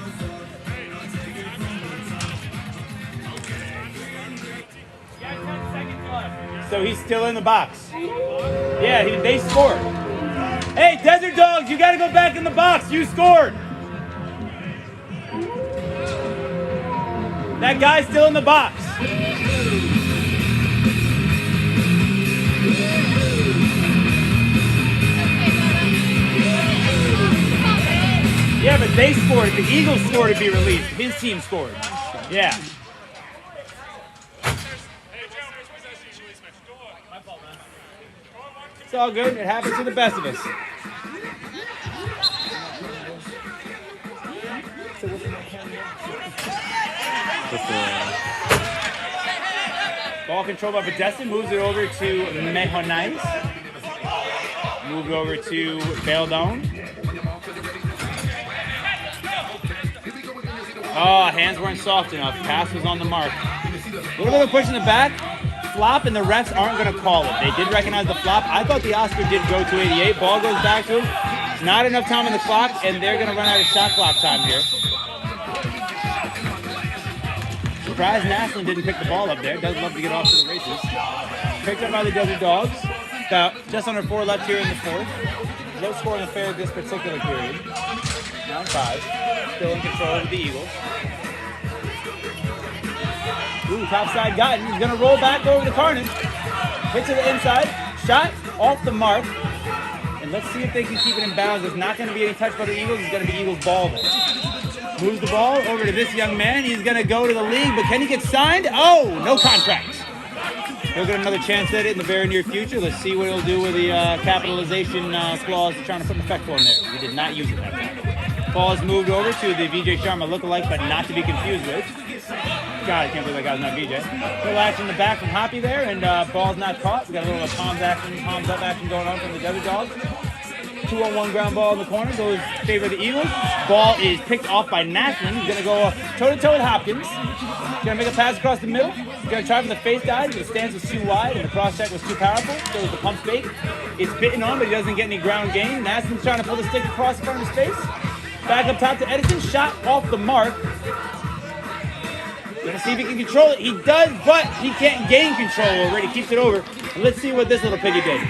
So he's still in the box. Yeah, they scored. Hey, Desert Dogs, you gotta go back in the box, you scored. That guy's still in the box. Yeah, but they scored. If the Eagles scored, it'd be released. His team scored. Yeah. It's all good. It happens to the best of us. Ball controlled by Podestin. Moves it over to Mejonites. Moved over to Beldon. Oh, hands weren't soft enough. Pass was on the mark. A little bit of a push in the back. Flop, and the refs aren't going to call it. They did recognize the flop. I thought the Oscar did go 288. Ball goes back to him. Not enough time on the clock, and they're going to run out of shot clock time here. Surprised Naslin didn't pick the ball up there. Does love to get off to the races. Picked up by the Desert Dogs. About just under 4 left here in the fourth. Low score in the fair this particular period. Now 5. Still in control of the Eagles. Ooh, top side got it. He's going to roll back over the Carnage. Hit to the inside. Shot off the mark. And let's see if they can keep it in bounds. There's not going to be any touch by the Eagles. It's going to be Eagles ball there. Moves the ball over to this young man. He's going to go to the league, but can he get signed? Oh, no contract. He'll get another chance at it in the very near future. Let's see what he'll do with the capitalization clause they're trying to put an effect on there. He did not use it that time. Ball is moved over to the VJ Sharma lookalike, but not to be confused with. God, I can't believe that guy's not VJ. Little action in the back from Hoppy there, and ball's not caught. We got a little palms up action going on from the Desert Dogs. 2-on-1 ground ball in the corner goes in favor of the Eagles. Ball is picked off by Naslin. He's going to go toe-to-toe with Hopkins. He's going to make a pass across the middle. He's going to try for the face dive. The stance was too wide and the cross-check was too powerful. So was the pump fake. It's bitten on, but he doesn't get any ground gain. Naslin's trying to pull the stick across the front of his face. Back up top to Edison. Shot off the mark. Gonna see if he can control it. He does, but he can't gain control over it. He keeps it over. Let's see what this little piggy did.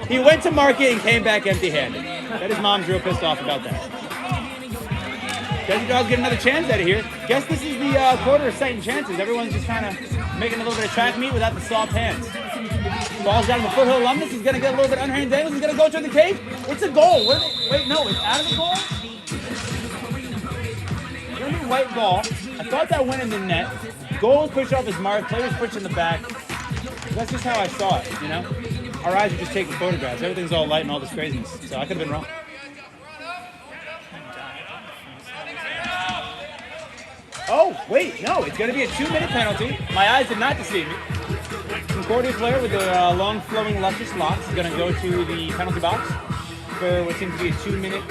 He went to market and came back empty-handed. Bet his mom's real pissed off about that. Desert Dogs get another chance out of here. Guess this is the quarter of sight and chances. Everyone's just kind of making a little bit of track meet without the soft hands. Ball's down to the Foothill alumnus. He's gonna get a little bit underhand angles. He's gonna go to the cage. It's a goal. Wait, no, it's out of the goal. Gonna be white ball. I thought that went in the net. Goal pushed off his mark. Players pushed in the back. That's just how I saw it, you know? Our eyes are just taking photographs. Everything's all light and all this craziness. So I could have been wrong. Oh, wait, no. It's going to be a 2-minute penalty. My eyes did not deceive me. Concordia player with the long, flowing, luscious locks is going to go to the penalty box for what seems to be a 2-minute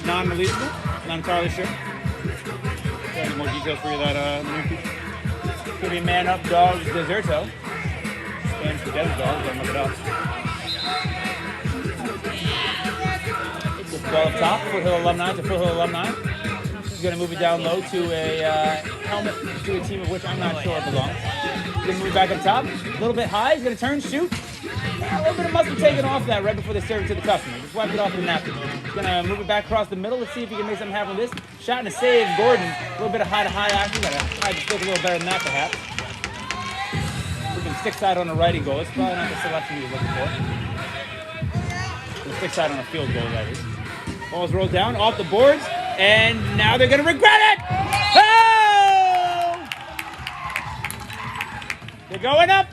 non-releasable. Not entirely sure. Any more details for you that in the near future. It's going to be man up dogs deserto. Spanish for Desert Dogs, don't look it up. Ball up top, Foothill alumni to Foothill alumni. He's going to move it down low to a helmet to a team of which I'm not sure it belongs. He's going to move back up top, a little bit high. He's going to turn, shoot. A little bit of mustard taken off that right before they serve it to the customer. Just wipe it off with a napkin. He's going to move it back across the middle. Let's see if he can make something happen with this. Shot and a save, Gordon. A little bit of high-to-high action. Got to hide the stick a little better than that, perhaps. Moving stick side on the righty goal. It's probably not the selection he was looking for. The stick side on a field goal, that is. Ball's rolled down, off the boards, and now they're going to regret it! Oh! They're going up!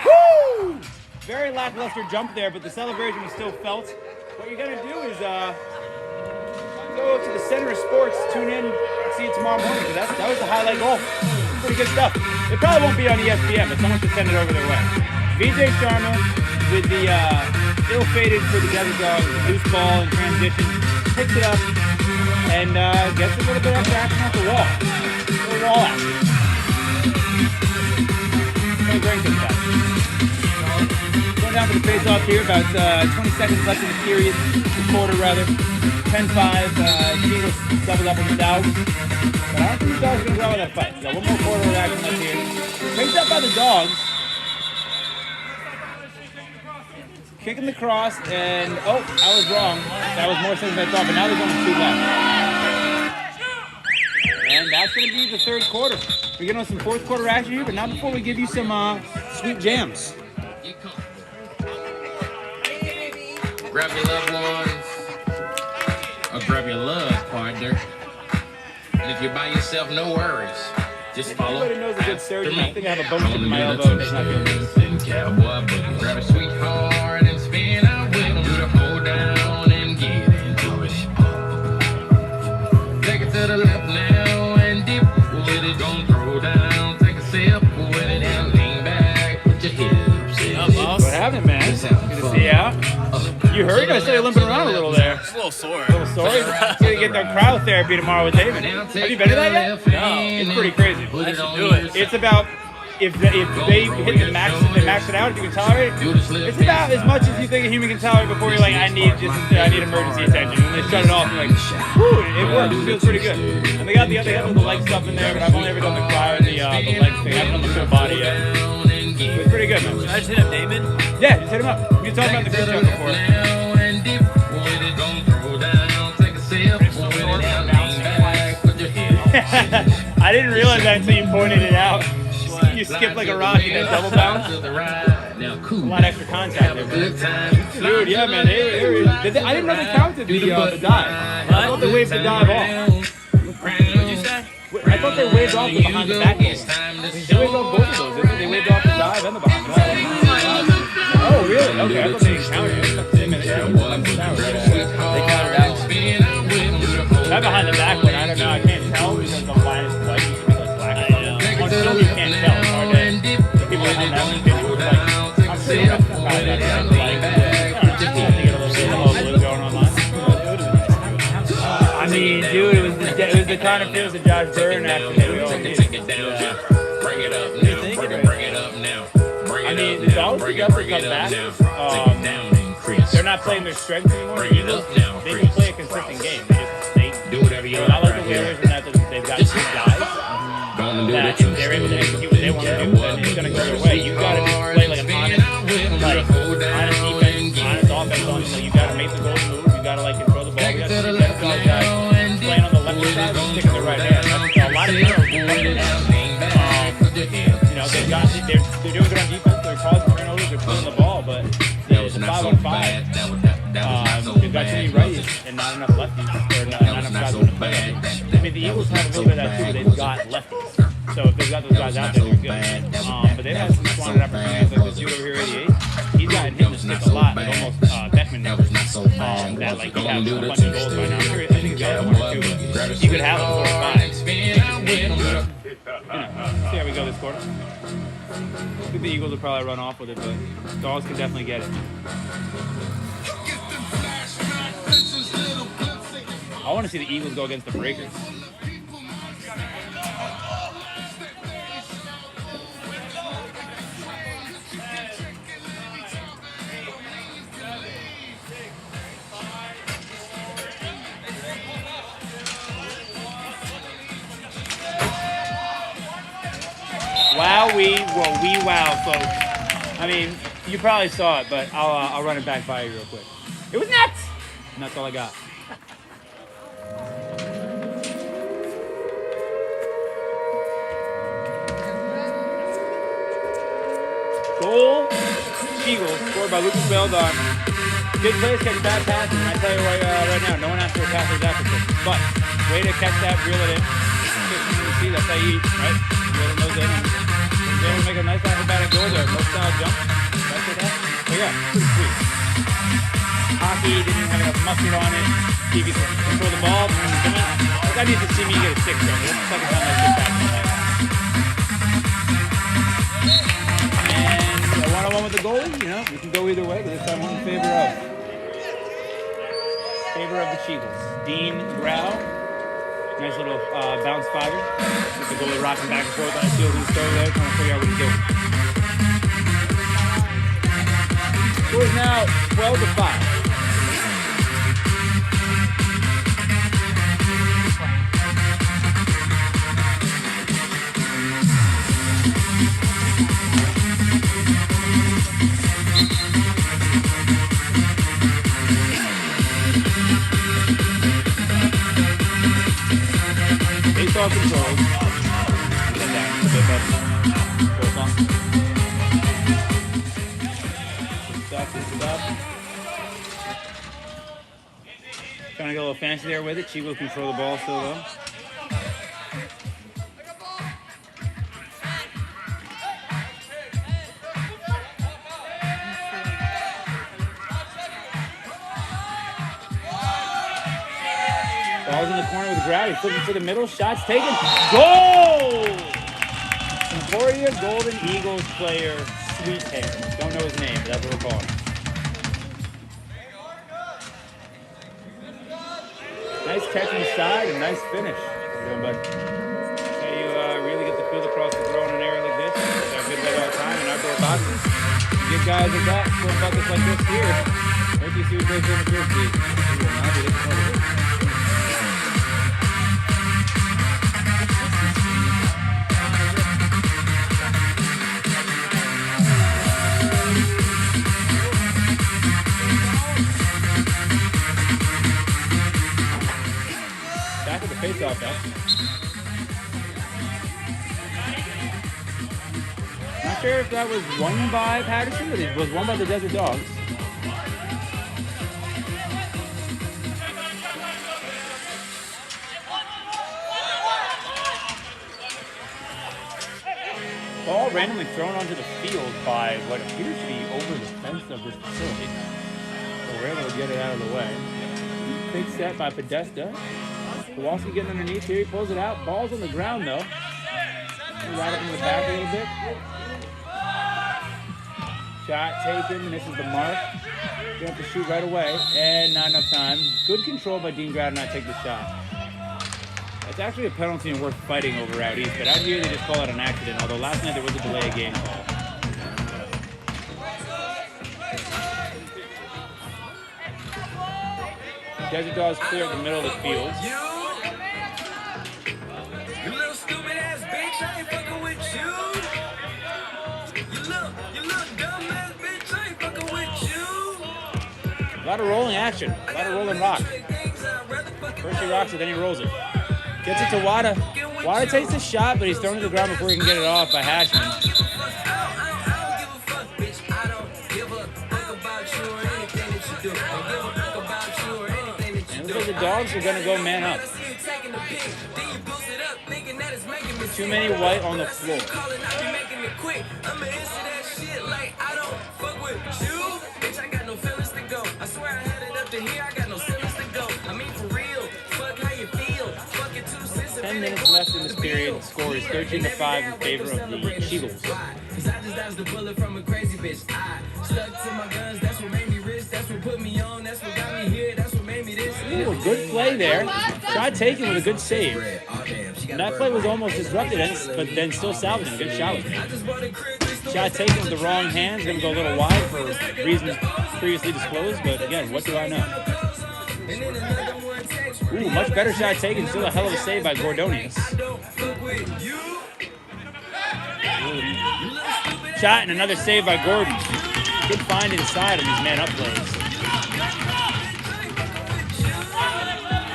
Woo! Very lackluster jump there, but the celebration was still felt. What you're going to do is go to the Center of Sports, tune in, see it tomorrow morning, because that was the highlight goal. Pretty good stuff. It probably won't be on ESPN, but someone should send it over their way. VJ Sharma with the ill-fated for the Desert Dogs, loose ball in transition, picks it up, and gets a little bit of action off the wall. A little wall action. No great thing about it. Going down for the face-off here, about 20 seconds left in the period, the quarter rather. 10-5, Eagles doubled up on the Dogs. But I don't think the Dogs are going to go out with that fight. Got one more quarter of action left here. Picked up by the Dogs. Kicking the cross, and oh, I was wrong. That was more sense than I thought, but now there's only 2 left. And that's going to be the third quarter. We're getting on some fourth quarter action here, but not before we give you some sweet jams. Grab your loved ones, or grab your love partner. And if you're by yourself, no worries. Just follow Everybody knows a good after surgeon. me. I think I have a bone chip in my elbow. It's not feeling good. Cowboy boogie. Grab a sweetheart and spin out with them. Do the hold down and get into it. Take it to the left now and dip with it. Don't throw down. Take a sip with it and lean back. Put your hips in. What happened, man? Good to see you out. You hurt? I saw you limping around a little there. It's a little sore. A little sore? You're going to get their cryotherapy tomorrow with David. Have you been to that yet? No. It's pretty crazy. I should do it. It's about, if they hit the max, they max it out, if you can tolerate it, it's about as much as you think a human can tolerate before you're like, I need emergency attention. And they shut it off and like, whew, it works. It feels pretty good. And they got the leg stuff in there, but I've only ever done the cryo and the leg thing. I haven't done the full body yet. It's pretty good, man. I just hit up David. Yeah, just hit him up. You were talking about the group chat before. I didn't realize that until you pointed it out. you skip like a rock and then double bounce. Now, A cool. lot of extra contact Have there, a man. good time. Dude, yeah, man. I didn't know they counted the dive. I thought they waved the dive off. What'd you say? I thought they waved off the behind the back goal. They waved off both of those, didn't they? They waved off the dive and the behind the back. Oh, really? Okay, I thought they counted it. They counted out. That behind the back one, I don't know. I can't tell because the line is white. You can make it black. I know. On film, you can't tell. It's hard to people that have that opinion. Like, I'm sure that's probably not right. Like, I don't know. I think it a little bit of blue going online. I mean, dude, it was the kind of feels that Josh Byrne actually we all did. Bring it up now. Bring it up now. I mean, the Dogs could definitely come back. They're not playing their strengths anymore. Bring it up now. They can play a consistent game. They Do whatever you they're not like like. the Whalers in that they've got two guys Gonna do that it. if they're able to execute what they want to do, then it's going to go their way. You got to just play like an honest defense, honest offense. On you got to make the goals move. You got to like control the ball. You got to see that guys playing on the left side, sticking their right hand. That's a lot of turnovers. You know, they're doing good on defense. They're causing turnovers. They're pulling the ball, but it's a 5-on-5. They've got too many righties and not enough lefties, or not enough guys to play lefties. I mean, the Eagles have a little bit of that too, but they've got lefties. So if they've got those guys out there, they're good. But they've had some squandered opportunities, like this dude over here, 88. He's gotten hit in the stick a lot, like almost Beckman numbers. That like he has a bunch of goals by now. I'm sure, I think he's got one or two, but he could have them 4 or 5. See how we go this quarter. I think the Eagles will probably run off with it, but Dogs can definitely get it. I want to see the Eagles go against the Breakers. Wow, folks. I mean, you probably saw it, but I'll run it back by you real quick. It was nuts! And that's all I got. Goal, Eagles, scored by Lucas Beldon. Big plays, catch bad passes, and I tell you right now, no one asked for a pass like that for Christmas. But, way to catch that, reel it in. See, that's how you eat, right? Reel it nose in. And then we make a nice acrobatic goal there. No style jump. That's it, that. So yeah, pretty sweet. Hockey didn't have enough mustard on it. TV can control the ball. Like, I need to see me get a 6 from it. That's the second time I sit back in the night. And a one-on-one with the goalie, you know, we can go either way, but this time I'm in favor of the Cheagles. Dean Grau, nice little bounce fiber. With the goalie rocking back and forth on his heels and his toe there, trying to figure out what he's doing. Score is now 12-5. Baseball control. Get down a bit better. Goes on. Stop. Trying to get a little fancy there with it. Chico control the ball still though. Ball's in the corner with Grady, flipping to the middle, shots taken, goal! Concordia Golden Eagles player, Sweet Hair. Don't know his name, but that's what we're calling him. Nice catch on the side and nice finish. How you doing, bud? That's how you really get the field across the throw in an area like this. Got good leg all the time in outdoor boxes. You get guys like that, scoring buckets like this here. Wait till you see who plays in the field, please. You will not be disappointed. Back at the face-off, though. sure if that was won by Patterson, but it was won by the Desert Dogs. Ball randomly thrown onto the field by what appears to be over the fence of this facility. So we're able to get it out of the way. Big set by Podesta. Kowalski getting underneath here. He pulls it out. Ball's on the ground though. Right up in the back a little bit. Shot taken. Misses the mark. Gonna have to shoot right away. And not enough time. Good control by Dean Grad to not take the shot. It's actually a penalty and worth fighting over out east, but out here they just call it an accident, although last night there was a delay of game call. Desert Dogs clear at the middle of the field. You little stupid ass bitch, I ain't fucking with you. You look dumb ass bitch, I ain't fucking with you. A lot of rolling action, a lot of rolling rock. First he rocks it, then he rolls it. Gets it to Wada. Wada takes the shot, but he's thrown to the ground before he can get it off by Hashman. And the Dogs are going to go man up. Too many white on the floor. I swear I had it up to here, I got no feelings to go. I mean for real, fuck how you feel. 10 minutes left in this period. The score is 13-5 in favor of the Eagles. Cause I just dodged the bullet from a crazy bitch. I stuck to my guns, that's what made me rich. That's what put me on, that's what got me here. That's what made me this. Ooh, a good play there. Shot taken with a good save. And that play was almost disrupted, but then still salvaging. Good shot with it. Shot taken with the wrong hands. Going to go a little wide for reasons previously disclosed, but again, what do I know? Ooh, much better shot taken. Still a hell of a save by Gordonius. Shot and another save by Gordon. Good find inside on these man-up plays.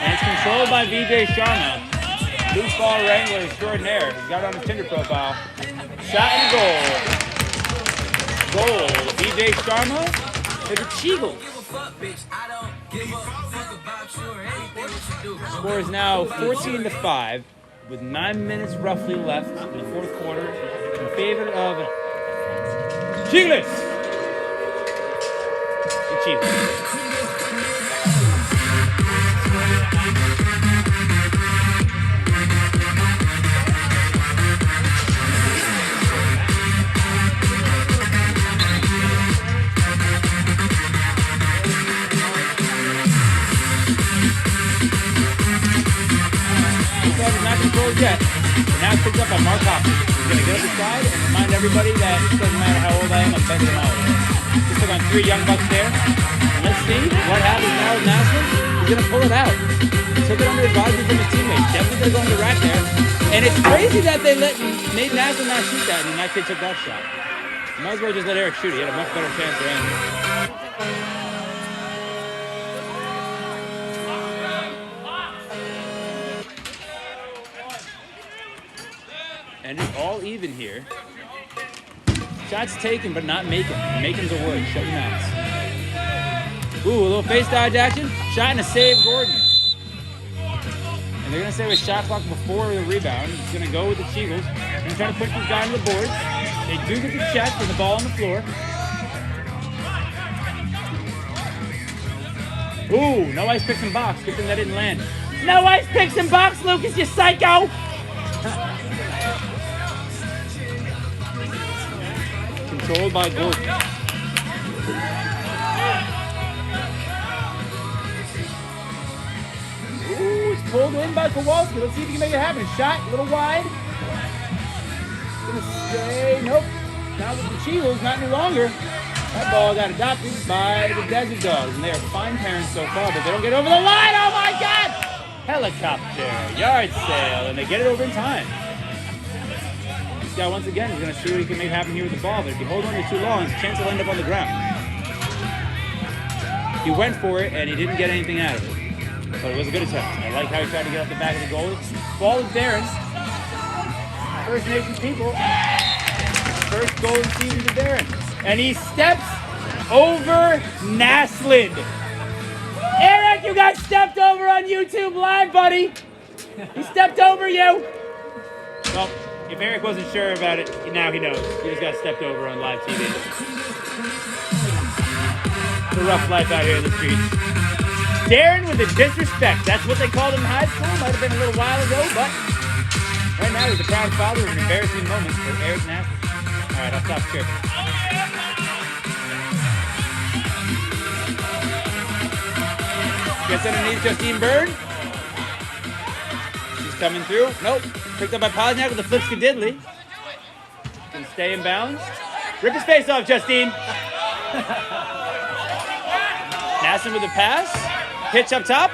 And it's controlled by VJ Sharma. Loose ball wrangler extraordinaire. He's got it on his Tinder profile. Shot and goal. Goal. VJ Sharma for the Eagles. Score is now 14-5 with 9 minutes roughly left in the fourth quarter in favor of Eagles. The Eagles. Yet. Now it's picked up by Mark Hoffman. He's going to get up the side and remind everybody that it doesn't matter how old I am, I'm better than all of them. Just took on 3 young bucks there. And let's see what happens now with Naslin. He's going to pull it out. He took it under advisory from his teammates. Definitely going to go on the rack there. And it's crazy that they made Naslin not shoot that, and that kid took that shot. Might as well just let Eric shoot. He had a much better chance to end. And it's all even here. Shots taken, but not making. Making's a word. Shut your mouths. Ooh, a little face dodge action. Shot and a save, Gordon. And they're going to say with shot clock before the rebound, it's going to go with the Eagles. They're going to try to push this guy on the board. They do get the check with the ball on the floor. Ooh, no ice picks and box. Good thing that didn't land. No ice picks and box, Lucas, you psycho! Controlled by Gordon. Ooh, it's pulled in by Kowalski. Let's see if he can make it happen. Shot, a little wide. Gonna stay. Nope. Now with the Eagles, not any longer. That ball got adopted by the Desert Dogs, and they are fine parents so far, but they don't get over the line. Oh my God! Helicopter, yard sale, and they get it over in time. This guy, once again, is going to see what he can make happen here with the ball, but if you hold on to too long, his chance will end up on the ground. He went for it, and he didn't get anything out of it. But it was a good attempt. I like how he tried to get off the back of the goal. Ball is Darren's. First Nation people. first goal of the season to Darren. And he steps over Naslin. Eric, you got stepped over on YouTube Live, buddy. He stepped over you. Well, if Eric wasn't sure about it, now he knows. He just got stepped over on live TV. It's a rough life out here in the streets. Darren with the disrespect. That's what they called him in high school. Might have been a little while ago, but right now he's a proud father of an embarrassing moment for Eric Naslin. All right, I'll stop chirping. Gets underneath Justine Byrne. She's coming through. Nope. Picked up by Pozniak with a flip-skadiddly. Can stay in bounds. Rip his face off, Justine. Naslin with the pass. Pitch up top.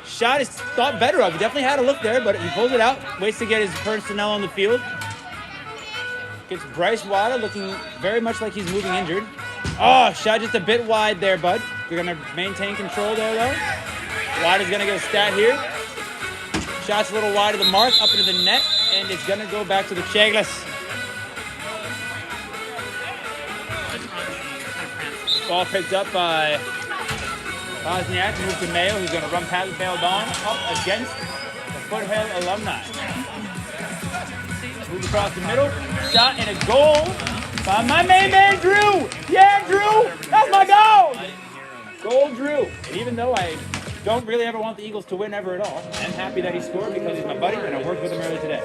Shot is thought better of. He definitely had a look there, but he pulls it out. Waits to get his personnel on the field. Gets Bryce Wada looking very much like he's moving injured. Oh, shot just a bit wide there, bud. You're going to maintain control there, though. Wada's going to get a stat here. Shot's a little wide of the mark, up into the net, and it's going to go back to the Chaglas. Ball picked up by Pozniak, moved to Mayo, who's going to run past Beldon up against the Foothill alumni. Move across the middle, shot and a goal by my main man, Drew. Yeah, Drew, that's my dog. Goal, Drew. And even though I don't really ever want the Eagles to win ever at all, I'm happy that he scored because he's my buddy and I worked with him earlier today.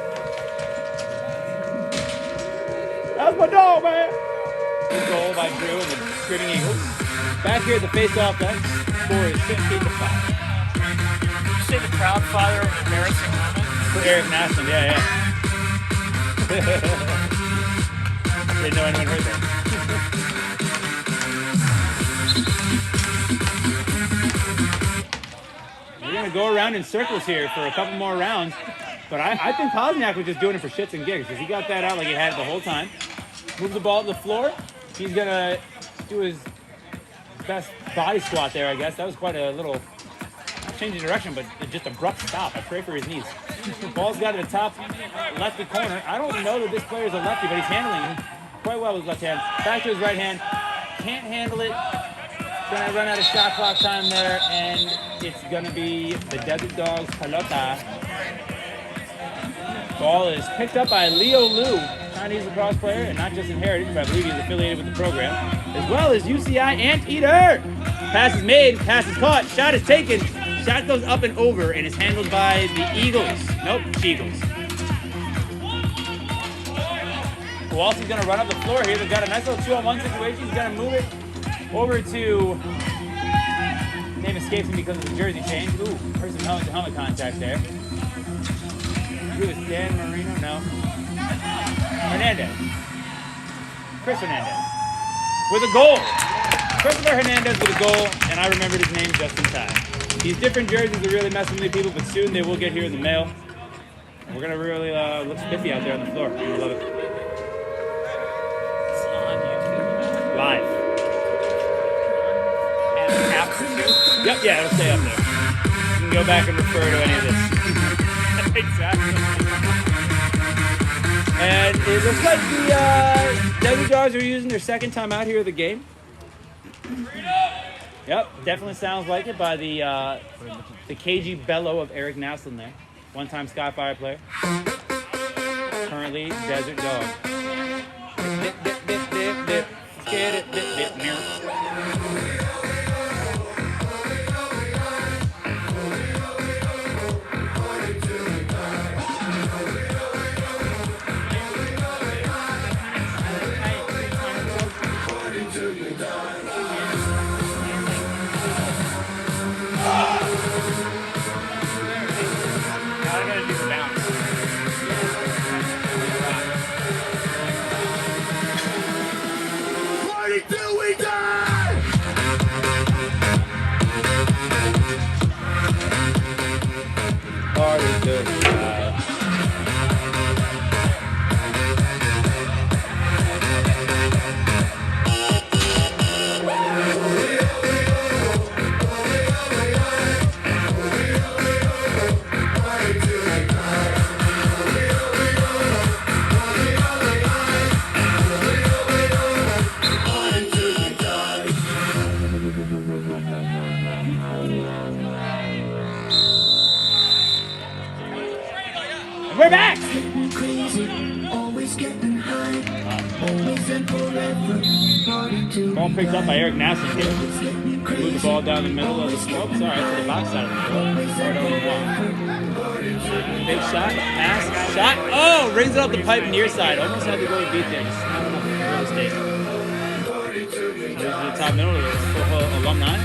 That's my dog, man. Good goal by Drew and the Screaming Eagles. Back here at the face-off bench, score is 15-5. Did you say the proud father of an embarrassing moment? For Eric Naslin, yeah. Didn't know anyone heard that. We're going to go around in circles here for a couple more rounds, but I think Pozniak was just doing it for shits and gigs because he got that out like he had it the whole time. Move the ball to the floor. He's going to do his best body squat there, I guess. That was quite a little change of direction, but just abrupt stop. I pray for his knees. Ball's got to the top lefty corner. I don't know that this player's a lefty, but he's handling it quite well with his left hand. Back to his right hand. Can't handle it. Gonna run out of shot clock time there, and it's gonna be the Desert Dogs pelota. Ball is picked up by Leo Liu, Chinese lacrosse player, and not just inherited, but I believe he's affiliated with the program, as well as UCI Anteater. Pass is made, pass is caught, shot is taken. Shot goes up and over and is handled by the Eagles. Nope, Eagles. Kowalski's gonna run up the floor here. They've got a nice little 2-on-1 situation. He's gonna move it over to, name escapes me because of the jersey change. Ooh, there's some helmet-to-helmet contact there. Who is Dan Marino? No. Hernandez. Chris Hernandez. With a goal. Christopher Hernandez with a goal, and I remembered his name just in time. These different jerseys are really messing with people, but soon they will get here in the mail. And we're going to really look spiffy out there on the floor. I love it. It's on YouTube. Live. And after two? Yep, yeah, it'll stay up there. You can go back and refer to any of this. Exactly. And it looks like the Desert Dogs are using their second time out here of the game. Yep, definitely sounds like it by the cagey bellow of Eric Naslin there. One-time Skyfire player. Currently Desert Dog. Dip, dip, dip, dip, dip. Let's get it, dip, dip, meow. Now I gotta do the bounce. Party till we die! Party till we die. We're back! Ball picked up by Eric Nassen here. Move the ball down the middle of the slope. Sorry, to the back side of the floor. Big shot, pass, shot. Oh, rings it up the pipe near side. Almost had to go beat there. Just not enough real estate. Moves to the top middle of the alumni.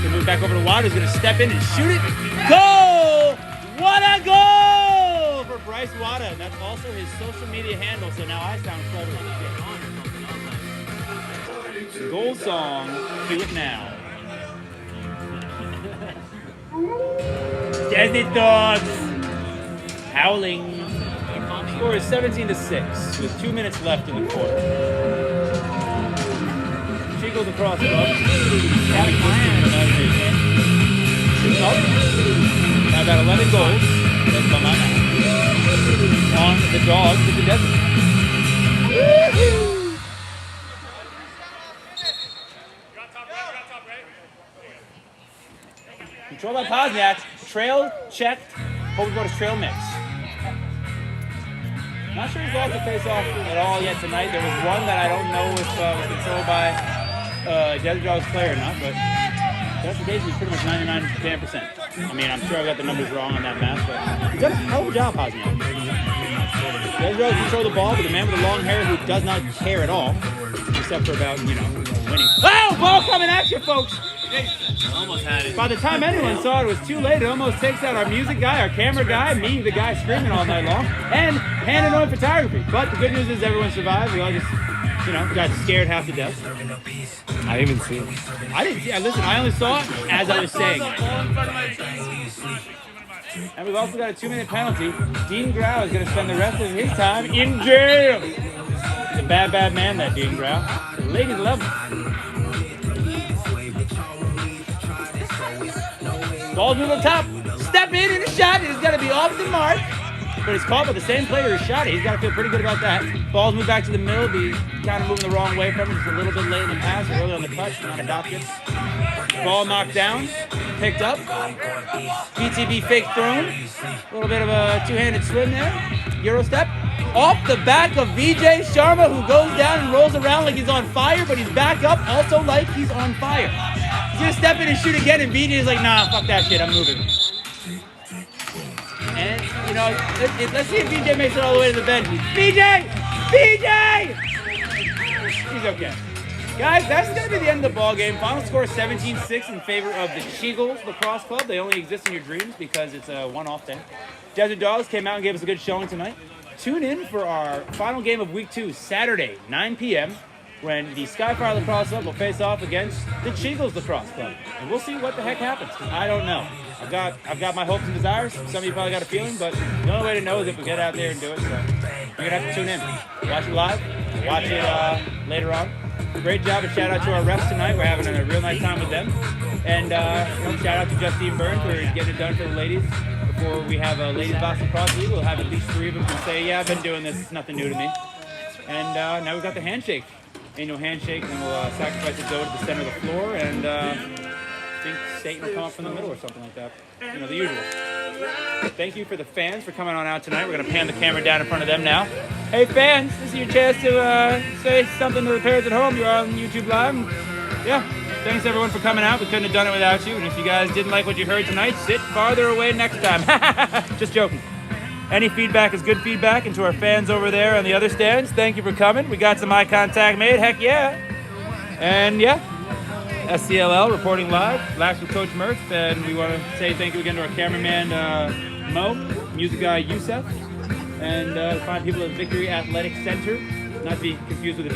Can move back over to Water. He's going to step in and shoot it. Goal! What a goal for Bryce Wada. And that's also his social media handle. So now I sound clever as shit. Goal song. Do it now. Desert Dogs. Howling. Score is 17-6 with 2 minutes left in the quarter. She goes across the ball. Now about 11 goals. That's by my math. On the Dogs with the Desert. Controlled by Pozniak. Trail checked. Hope goes trail mix. Not sure he's lost a face-off at all yet tonight. There was one that I don't know if was controlled by Desert Dogs player or not, but that's the case. He's pretty much 99%. I mean, I'm sure I got the numbers wrong on that math, but he's done a hell of a job, Pozniak. Desert Dogs control the ball, but the man with the long hair who does not care at all, except for about, winning. Oh, ball coming at you, folks! Almost had it. By the time anyone saw it, it was too late. It almost takes out our music guy, our camera guy, me, the guy screaming all night long, and hand-in-on photography. But the good news is everyone survived. We all just, got scared half to death. I didn't even see it. I didn't see it. Listen, I only saw it as I was saying it. And we've also got a 2-minute penalty. Dean Grau is going to spend the rest of his time in jail. He's a bad, bad man, that Dean Grau. The ladies love him. Ball to the top. Step in and a shot. It's got to be off the mark. But it's caught by the same player who shot it. He's got to feel pretty good about that. Ball's moved back to the middle. Be kind of moving the wrong way from him. Just a little bit late in the pass. Early on the touch. Not adopted. Ball knocked down. Picked up. BTB fake thrown. A little bit of a two-handed swim there. Euro step. Off the back of VJ Sharma, who goes down and rolls around like he's on fire, but he's back up also like he's on fire. He's going to step in and shoot again, and VJ is like, nah, fuck that shit, I'm moving. And, let's see if VJ makes it all the way to the bench. VJ! VJ! He's okay. Guys, that's going to be the end of the ball game. Final score 17-6 in favor of the Cheagles Lacrosse Club. They only exist in your dreams because it's a one-off thing. Desert Dogs came out and gave us a good showing tonight. Tune in for our final game of Week 2, Saturday, 9 p.m., when the Skyfire Lacrosse Club will face off against the Cheagles Lacrosse Club. And we'll see what the heck happens. I don't know. I've got my hopes and desires. Some of you probably got a feeling, but the only way to know is if we get out there and do it. So you're going to have to tune in. Watch it live. Watch it later on. Great job and shout out to our refs tonight. We're having a real nice time with them. And shout out to Justine Byrne for getting it done for the ladies. Before we have a ladies Boston Cross League, we'll have at least 3 of them who say, yeah, I've been doing this. It's nothing new to me. And now we've got the handshake. Annual handshake, and then we'll sacrifice the dough to the center of the floor, and I think Satan will come up from the middle or something like that. The usual. Thank you for the fans for coming on out tonight. We're going to pan the camera down in front of them now. Hey fans, this is your chance to say something to the parents at home. You're on YouTube Live. And, thanks everyone for coming out. We couldn't have done it without you. And if you guys didn't like what you heard tonight, sit farther away next time. Just joking. Any feedback is good feedback. And to our fans over there on the other stands, thank you for coming. We got some eye contact made. Heck yeah. And SCLL reporting live. Last with Coach Murph. And we want to say thank you again to our cameraman, Mo, music guy, Youssef, and the fine people at Victory Athletic Center. Not to be confused with the